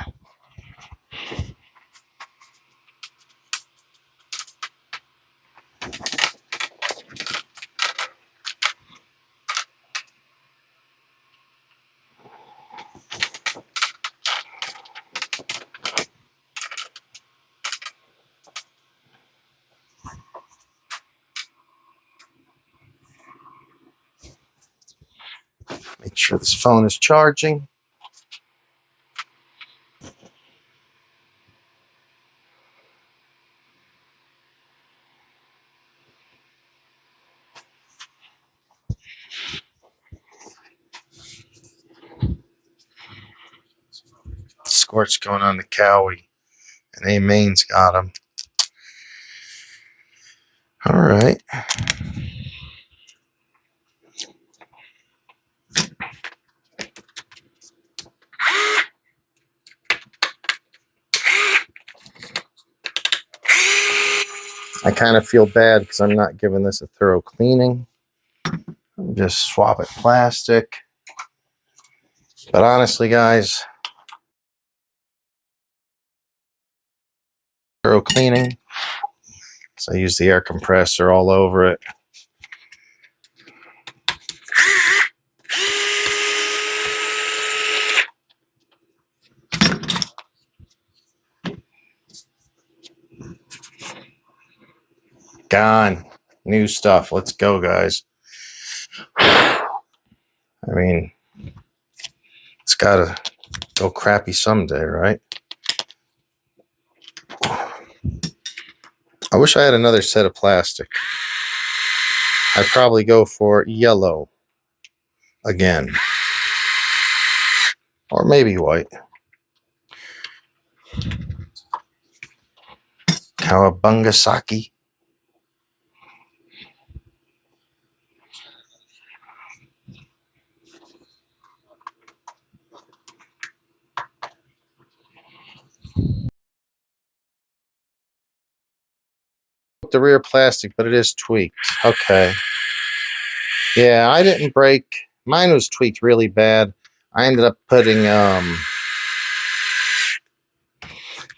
Make sure this phone is charging. Scorched going on the Cowie. And A-Main's got him. All right. I kind of feel bad because I'm not giving this a thorough cleaning. I'm just swapping plastic. But honestly, guys, thorough cleaning. So I use the air compressor all over it. Gone. New stuff. Let's go, guys. I mean, it's gotta go crappy someday, right? I wish I had another set of plastic. I'd probably go for yellow again. Or maybe white. Cowabunga sake. The rear plastic, but it is tweaked. Okay. Yeah, I didn't break. Mine was tweaked really bad. I ended up putting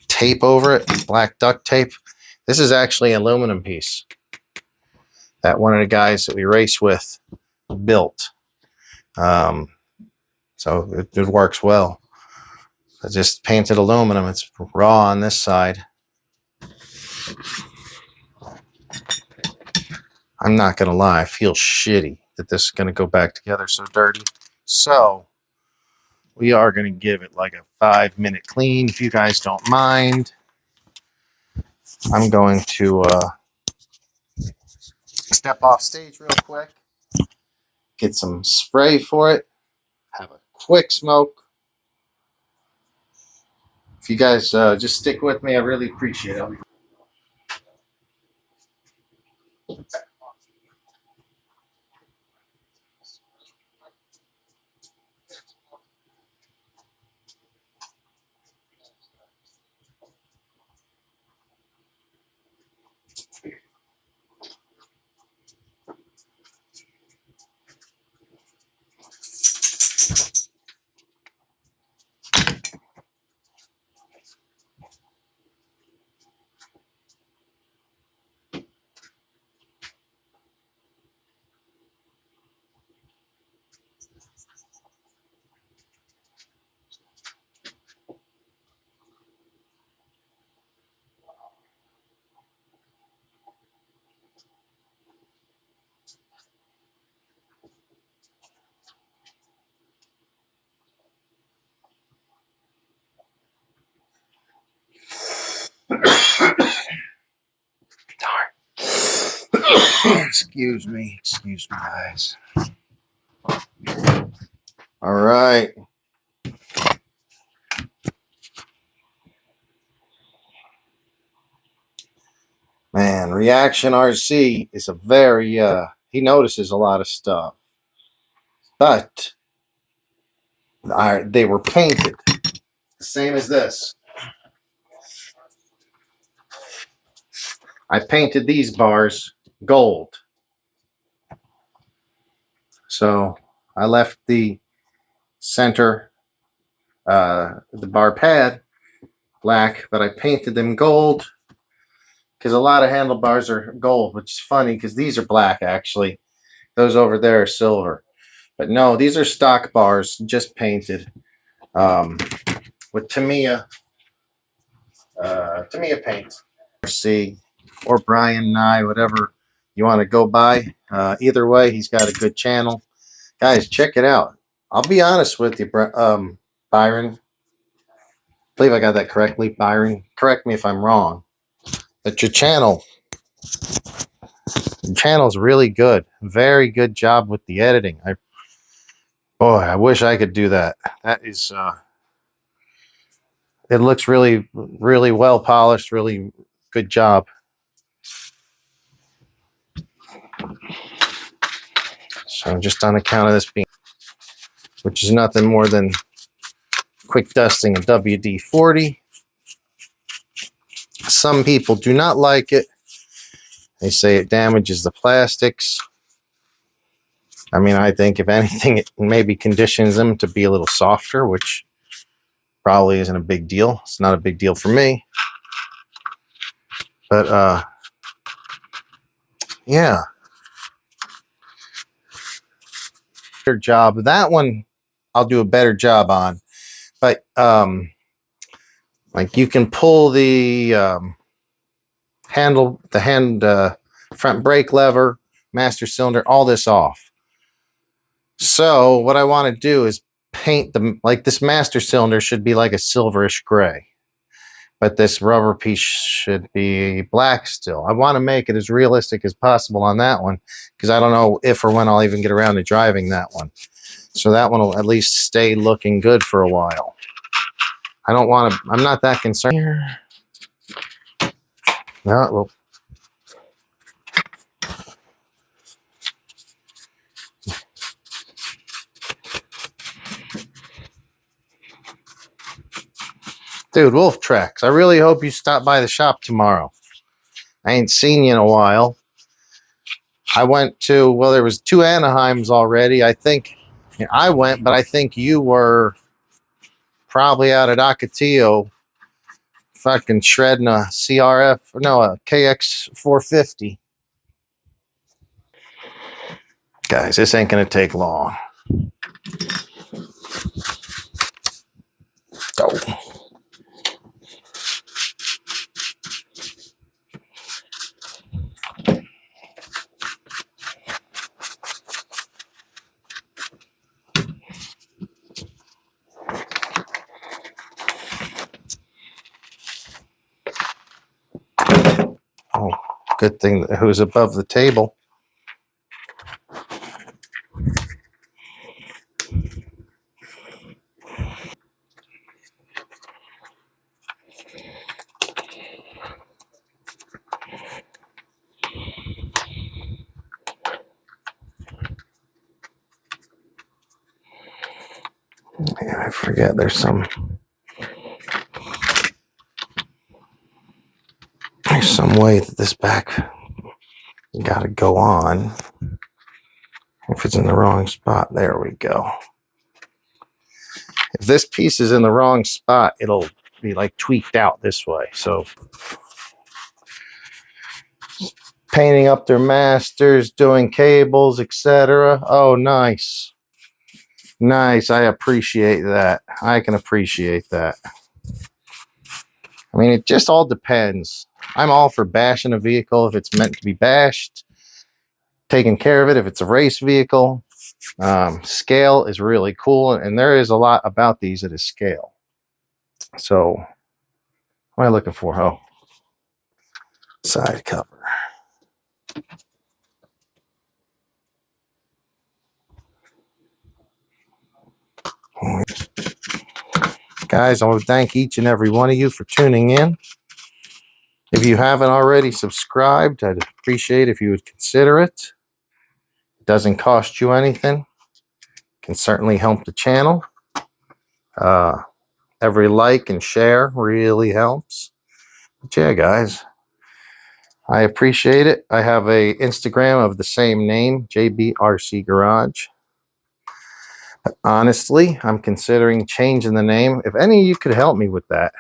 tape over it, black duct tape. This is actually an aluminum piece that one of the guys that we race with built. So it works well. I just painted aluminum. It's raw on this side. I'm not going to lie. I feel shitty that this is going to go back together so dirty. So we are going to give it like a 5-minute clean. If you guys don't mind, I'm going to step off stage real quick, get some spray for it, have a quick smoke. If you guys just stick with me, I really appreciate it. Excuse me, guys. All right. Man, Reaction RC is a very, he notices a lot of stuff. But they were painted the same as this. I painted these bars gold. So I left the center, the bar pad black, but I painted them gold because a lot of handlebars are gold, which is funny because these are black actually. Those over there are silver. But no, these are stock bars, just painted with Tamiya paint. C or Brian Nye, whatever you want to go by. Either way, he's got a good channel. Guys, check it out. I'll be honest with you, Byron. I believe I got that correctly, Byron. Correct me if I'm wrong. But your channel's really good. Very good job with the editing. Boy, I wish I could do that. That is it looks really, really well polished, really good job. So just on account of this being, which is nothing more than quick dusting of WD-40. Some people do not like it. They say it damages the plastics. I mean, I think if anything, it maybe conditions them to be a little softer, which probably isn't a big deal. It's not a big deal for me. But, yeah. Better job. That one, I'll do a better job on. But, like you can pull the front brake lever, master cylinder, all this off. So what I want to do is paint them, like this master cylinder should be like a silverish gray, but this rubber piece should be black still. I want to make it as realistic as possible on that one because I don't know if or when I'll even get around to driving that one. So that one will at least stay looking good for a while. I don't want to, I'm not that concerned here. No, well, dude, Wolf Tracks, I really hope you stop by the shop tomorrow. I ain't seen you in a while. I went to, well, there was 2 Anaheims already. I think I went, but I think you were probably out at Ocotillo fucking shredding a CRF, no, a KX 450. Guys, this ain't going to take long. Oh. Oh, good thing that it was above the table. Yeah, I forget there's some way that this back got to go on. If it's in the wrong spot, there we go. If this piece is in the wrong spot, it'll be like tweaked out this way. So painting up their masters, doing cables, etc. Oh, nice. Nice. I appreciate that. I can appreciate that. I mean, it just all depends. I'm all for bashing a vehicle if it's meant to be bashed. Taking care of it if it's a race vehicle. Scale is really cool, and there is a lot about these that is scale. So, what am I looking for? Oh, side cover. Guys, I want to thank each and every one of you for tuning in. If you haven't already subscribed, I'd appreciate if you would consider it. It doesn't cost you anything. It can certainly help the channel. Every like and share really helps. But yeah, guys, I appreciate it. I have a Instagram of the same name, JBRC Garage. But honestly, I'm considering changing the name. If any of you could help me with that,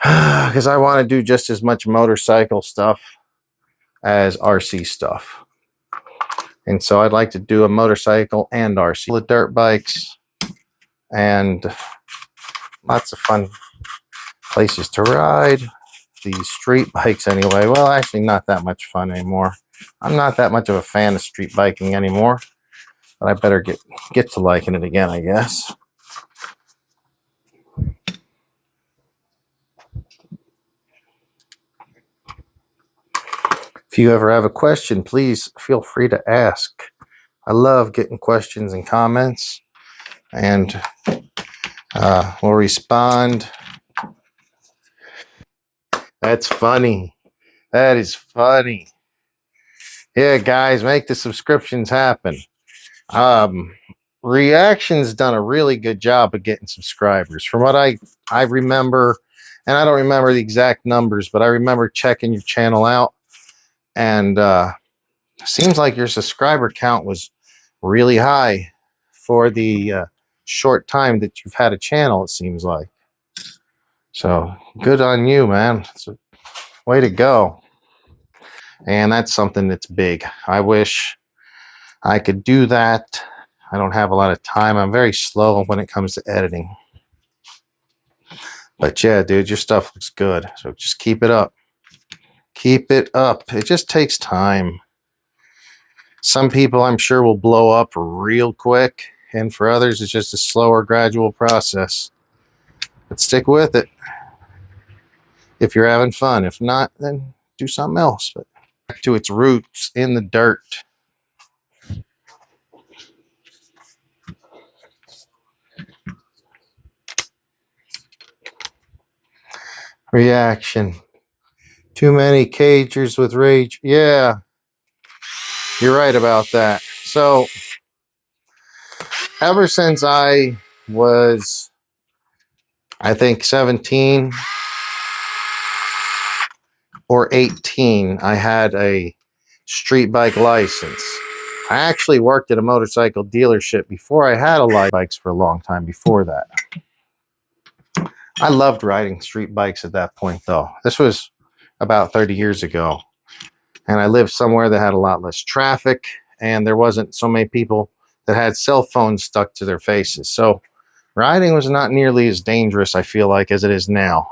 because I want to do just as much motorcycle stuff as RC stuff. And so I'd like to do a motorcycle and RC. The dirt bikes and lots of fun places to ride. These street bikes anyway. Well, actually not that much fun anymore. I'm not that much of a fan of street biking anymore. But I better get to liking it again, I guess. If you ever have a question, please feel free to ask. I love getting questions and comments. And will respond. That's funny. That is funny. Yeah, guys, make the subscriptions happen. Reaction's done a really good job of getting subscribers. From what I remember, and I don't remember the exact numbers, but I remember checking your channel out, and seems like your subscriber count was really high for the short time that you've had a channel, it seems like. So good on you, man. It's a way to go. And that's something that's big. I wish I could do that. I don't have a lot of time. I'm very slow when it comes to editing. But yeah, dude, your stuff looks good. So just keep it up. Keep it up. It just takes time. Some people, I'm sure, will blow up real quick. And for others, it's just a slower, gradual process. But stick with it if you're having fun. If not, then do something else. But back to its roots in the dirt. Reaction. Too many cagers with rage. Yeah, you're right about that. So, ever since I was, I think, 17 or 18, I had a street bike license. I actually worked at a motorcycle dealership before I had a license. Bikes for a long time before that. I loved riding street bikes at that point, though. This was about 30 years ago. And I lived somewhere that had a lot less traffic, and there wasn't so many people that had cell phones stuck to their faces. So riding was not nearly as dangerous, I feel like, as it is now.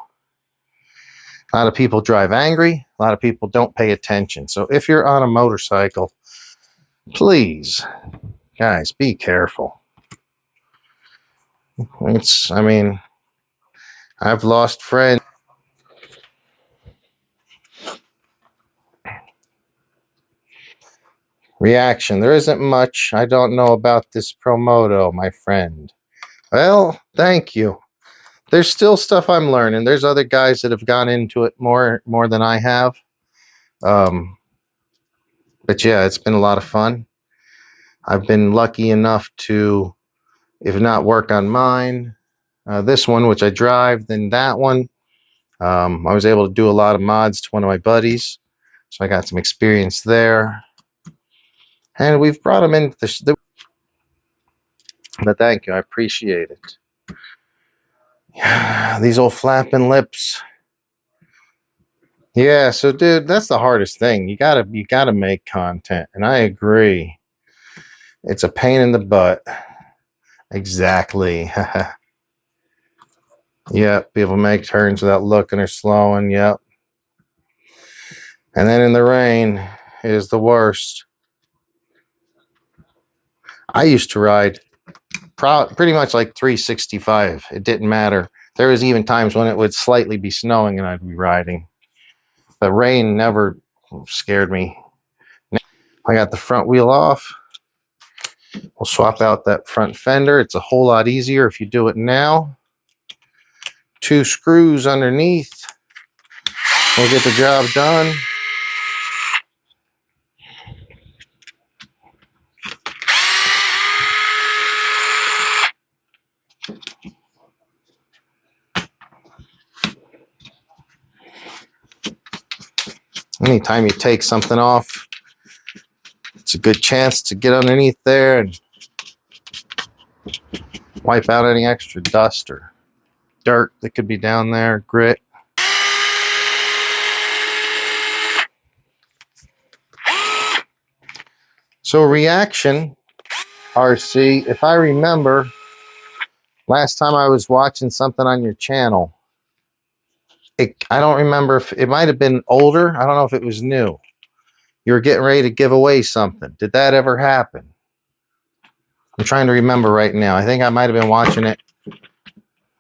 A lot of people drive angry. A lot of people don't pay attention. So if you're on a motorcycle, please, guys, be careful. I mean, I've lost friends. Reaction. There isn't much I don't know about this Promoto, my friend. Well, thank you. There's still stuff I'm learning. There's other guys that have gone into it more than I have. But yeah, it's been a lot of fun. I've been lucky enough to, if not work on mine, this one, which I drive, then that one. I was able to do a lot of mods to one of my buddies. So I got some experience there. And we've brought them into the but thank you. I appreciate it. These old flapping lips. Yeah, so dude, that's the hardest thing. You gotta make content, and I agree. It's a pain in the butt. Exactly. Yep, people make turns without looking or slowing. Yep. And then in the rain is the worst. I used to ride pretty much like 365. It didn't matter. There was even times when it would slightly be snowing and I'd be riding. But rain never scared me. I got the front wheel off. We'll swap out that front fender. It's a whole lot easier if you do it now. 2 screws underneath. We'll get the job done. Anytime you take something off, it's a good chance to get underneath there and wipe out any extra dust or dirt that could be down there, grit. So reaction, RC, if I remember, last time I was watching something on your channel, I don't remember if it might have been older. I don't know if it was new. You were getting ready to give away something. Did that ever happen? I'm trying to remember right now. I think I might have been watching it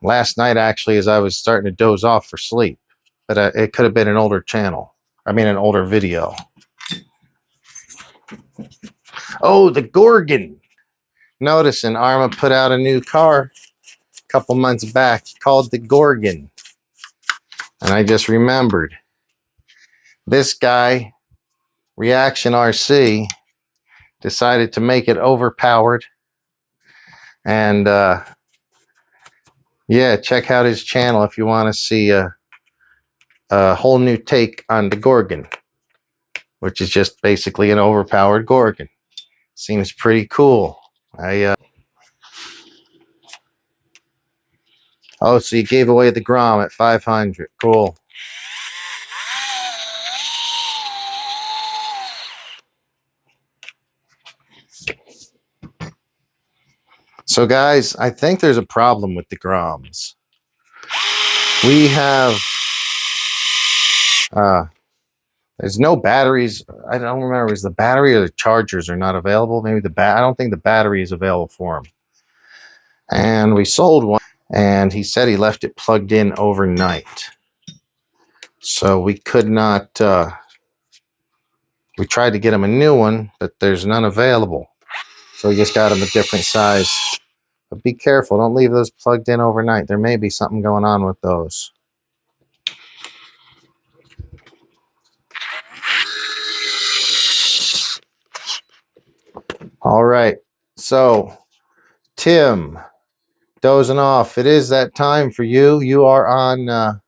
last night, actually, as I was starting to doze off for sleep. But it could have been an older channel. I mean, an older video. Oh, the Gorgon. Noticing Arrma put out a new car couple months back called the Gorgon. And I just remembered this guy, Reaction RC, decided to make it overpowered. And yeah, check out his channel if you want to see a whole new take on the Gorgon, which is just basically an overpowered Gorgon. Seems pretty cool. Oh, so you gave away the Grom at 500. Cool. So guys, I think there's a problem with the Groms. We have there's no batteries. I don't remember, is the battery or the chargers are not available? Maybe I don't think the battery is available for them. And we sold one, and he said he left it plugged in overnight. So we could not, we tried to get him a new one, but there's none available. So we just got him a different size. But be careful, don't leave those plugged in overnight. There may be something going on with those. All right, so Tim, dozing off. It is that time for you. You are on,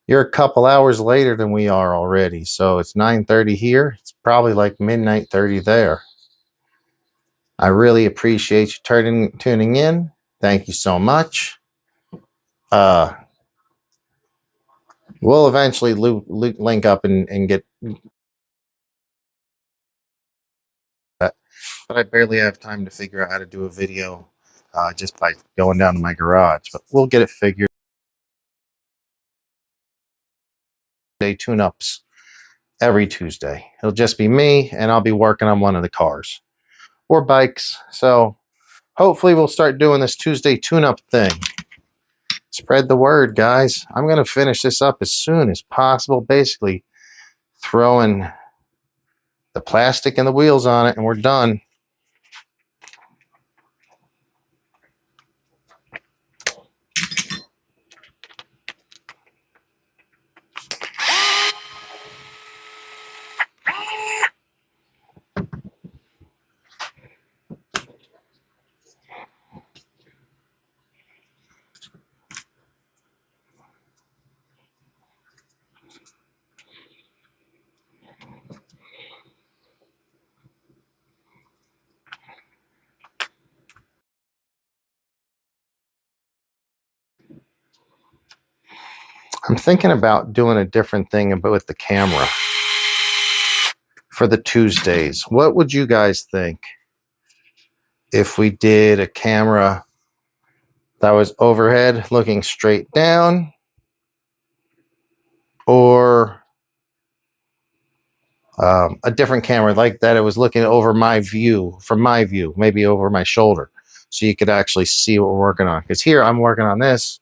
you're a couple hours later than we are already. So it's 9:30 here. It's probably like midnight 30 there. I really appreciate you tuning in. Thank you so much. We'll eventually link up and get that, but I barely have time to figure out how to do a video just by going down to my garage. But we'll get it figured. Tuesday Tune-ups every Tuesday. It'll just be me, and I'll be working on one of the cars or bikes. So hopefully we'll start doing this Tuesday Tune-up thing. Spread the word, guys. I'm going to finish this up as soon as possible. Basically throwing the plastic and the wheels on it, and we're done. I'm thinking about doing a different thing with the camera for the Tuesdays. What would you guys think if we did a camera that was overhead looking straight down, or a different camera like that? It was looking over my view, from my view, maybe over my shoulder, so you could actually see what we're working on. Because here I'm working on this.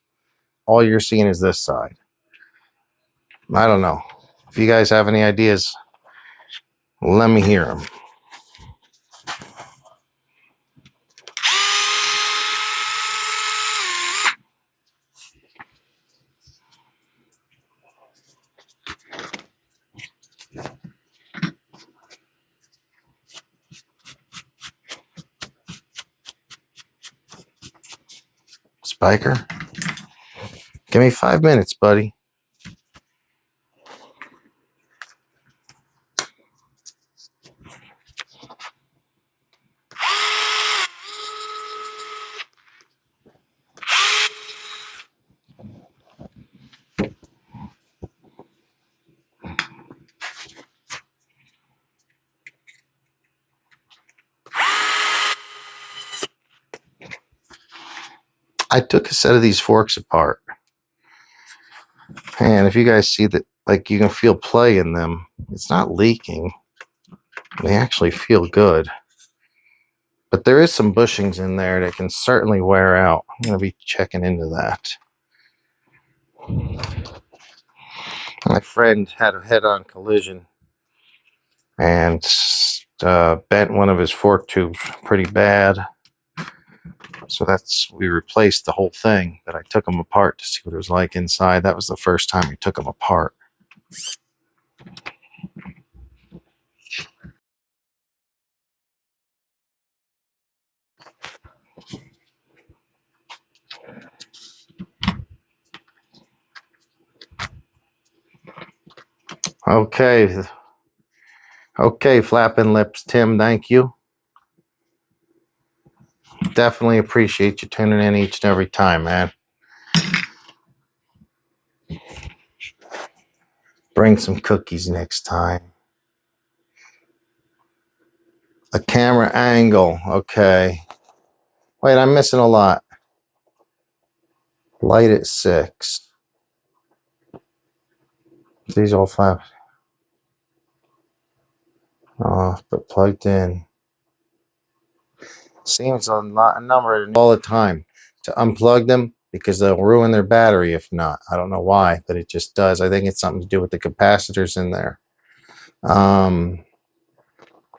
All you're seeing is this side. I don't know. If you guys have any ideas, let me hear them. Spiker, give me 5 minutes, buddy. I took a set of these forks apart, and if you guys see that, like, you can feel play in them. It's not leaking. They actually feel good, but there is some bushings in there that can certainly wear out. I'm going to be checking into that. My friend had a head-on collision and bent one of his fork tubes pretty bad. So we replaced the whole thing, but I took them apart to see what it was like inside. That was the first time we took them apart. Okay. Okay, flapping lips, Tim, thank you. Definitely appreciate you tuning in each and every time, man. Bring some cookies next time. A camera angle. Okay. Wait, I'm missing a lot. Light at 6. These all flaps. Off, but plugged in. Seems a number all the time to unplug them because they'll ruin their battery if not. I don't know why, but it just does. I think it's something to do with the capacitors in there.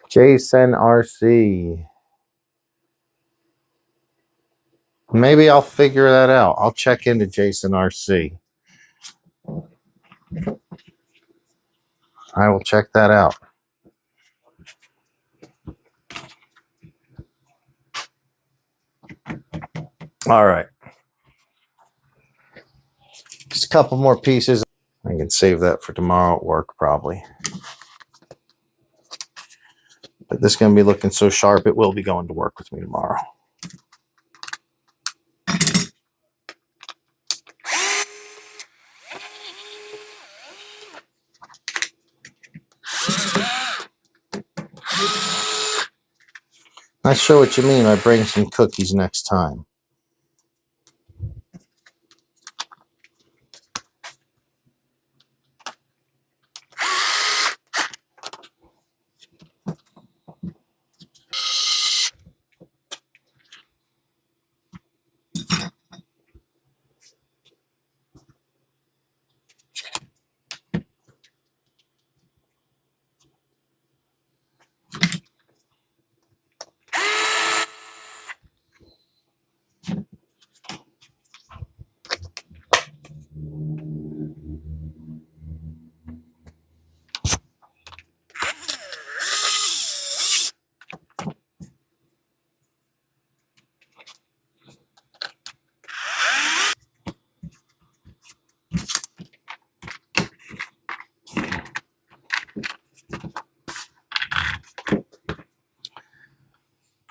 Jason RC. Maybe I'll figure that out. I'll check into Jason RC. I will check that out. All right. Just a couple more pieces. I can save that for tomorrow at work probably. But this is going to be looking so sharp, it will be going to work with me tomorrow. Not sure what you mean by bring some cookies next time.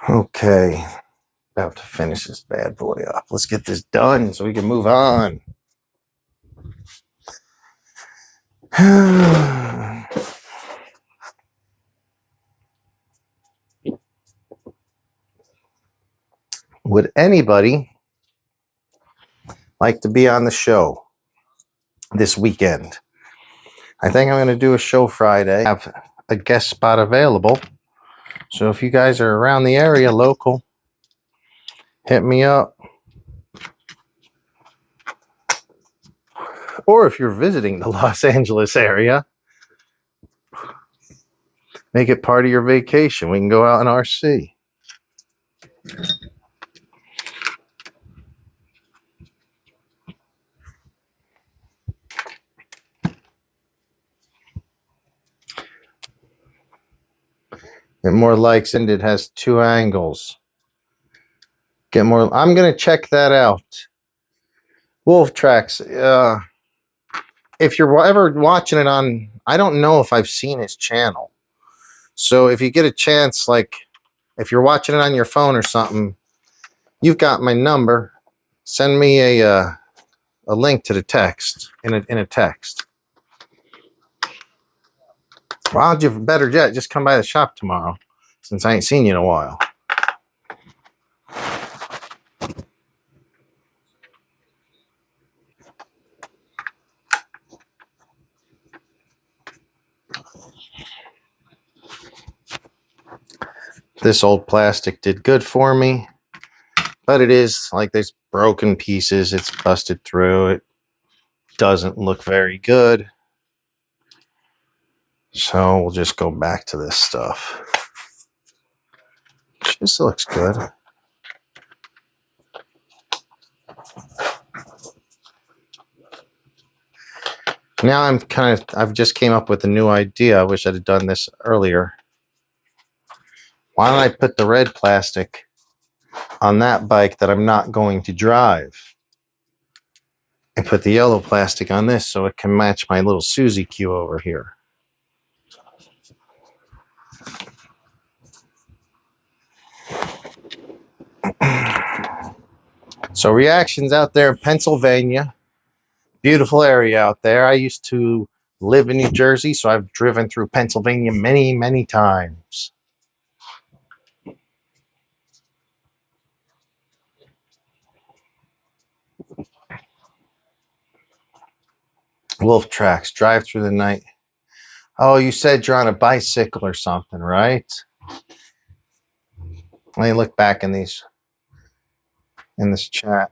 Okay. About to finish this bad boy up. Let's get this done so we can move on. Would anybody like to be on the show this weekend? I think I'm going to do a show Friday. I have a guest spot available. So if you guys are around the area, local, hit me up. Or if you're visiting the Los Angeles area, make it part of your vacation. We can go out in RC. Get more likes, and it has 2 angles. Get more. I'm going to check that out. Wolf Tracks. If you're ever watching it on, I don't know if I've seen his channel. So if you get a chance, like if you're watching it on your phone or something, you've got my number. Send me a link to the text in a text. Well, you better yet, just come by the shop tomorrow, since I ain't seen you in a while. This old plastic did good for me, but it is like there's broken pieces. It's busted through. It doesn't look very good. So we'll just go back to this stuff. This looks good. Now I've just came up with a new idea. I wish I'd have done this earlier. Why don't I put the red plastic on that bike that I'm not going to drive? And put the yellow plastic on this so it can match my little Suzy Q over here. So reactions out there in Pennsylvania. Beautiful area out there. I used to live in New Jersey, so I've driven through Pennsylvania many, many times. Wolf Tracks, drive through the night. Oh, you said you're on a bicycle or something, right? Let me look back in this chat.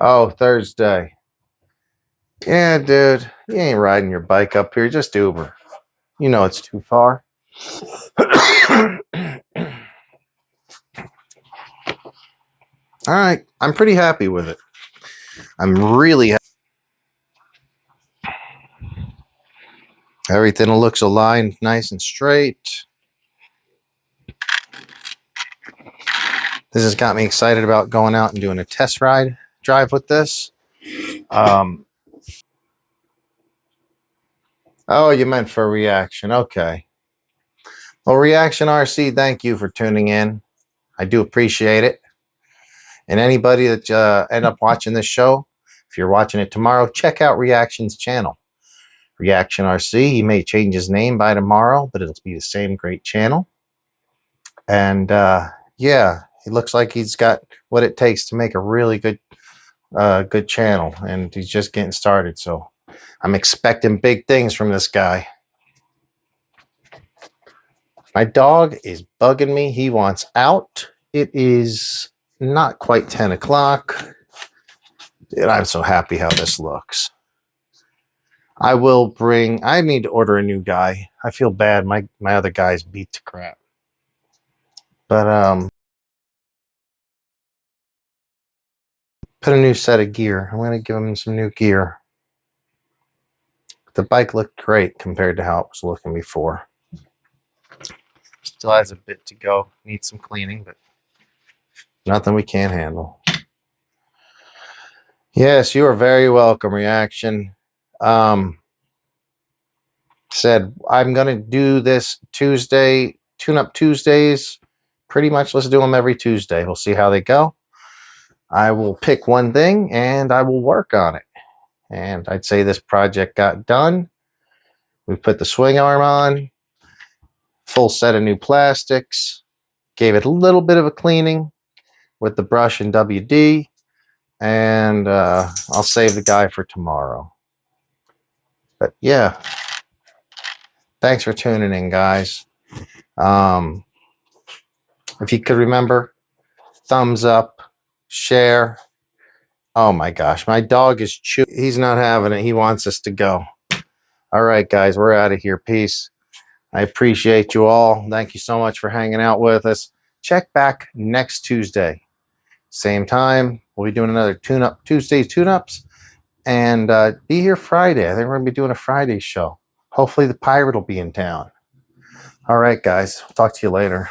Oh, Thursday. Yeah, dude, you ain't riding your bike up here. Just Uber. You know it's too far. All right, I'm pretty happy with it. I'm really happy. Everything looks aligned nice and straight. This has got me excited about going out and doing a test drive with this. Oh, you meant for reaction. Okay. Well, Reaction RC, thank you for tuning in. I do appreciate it. And anybody that end up watching this show, if you're watching it tomorrow, check out Reaction's channel. Reaction RC, he may change his name by tomorrow, but it'll be the same great channel. And yeah, he looks like he's got what it takes to make a really good channel, and he's just getting started. So I'm expecting big things from this guy. My dog is bugging me. He wants out. It is not quite 10 o'clock. Dude, I'm so happy how this looks. I need to order a new guy. I feel bad. My other guy's beat to crap. But put a new set of gear. I'm going to give him some new gear. The bike looked great compared to how it was looking before. Still has a bit to go. Needs some cleaning, but nothing we can't handle. Yes, you are very welcome, Reaction. Said I'm going to do this Tuesday, Tune-Up Tuesdays. Pretty much let's do them every Tuesday. We'll see how they go. I will pick one thing and I will work on it. And I'd say this project got done. We put the swing arm on, full set of new plastics, gave it a little bit of a cleaning with the brush and WD, and I'll save the guy for tomorrow. But yeah, thanks for tuning in, guys. If you could remember, thumbs up, share. Oh my gosh, my dog is chewing. He's not having it. He wants us to go. All right, guys, we're out of here. Peace. I appreciate you all. Thank you so much for hanging out with us. Check back next Tuesday. Same time. We'll be doing another tune-up, Tuesday tune-ups. And be here Friday. I think we're going to be doing a Friday show. Hopefully the pirate will be in town. All right, guys. Talk to you later.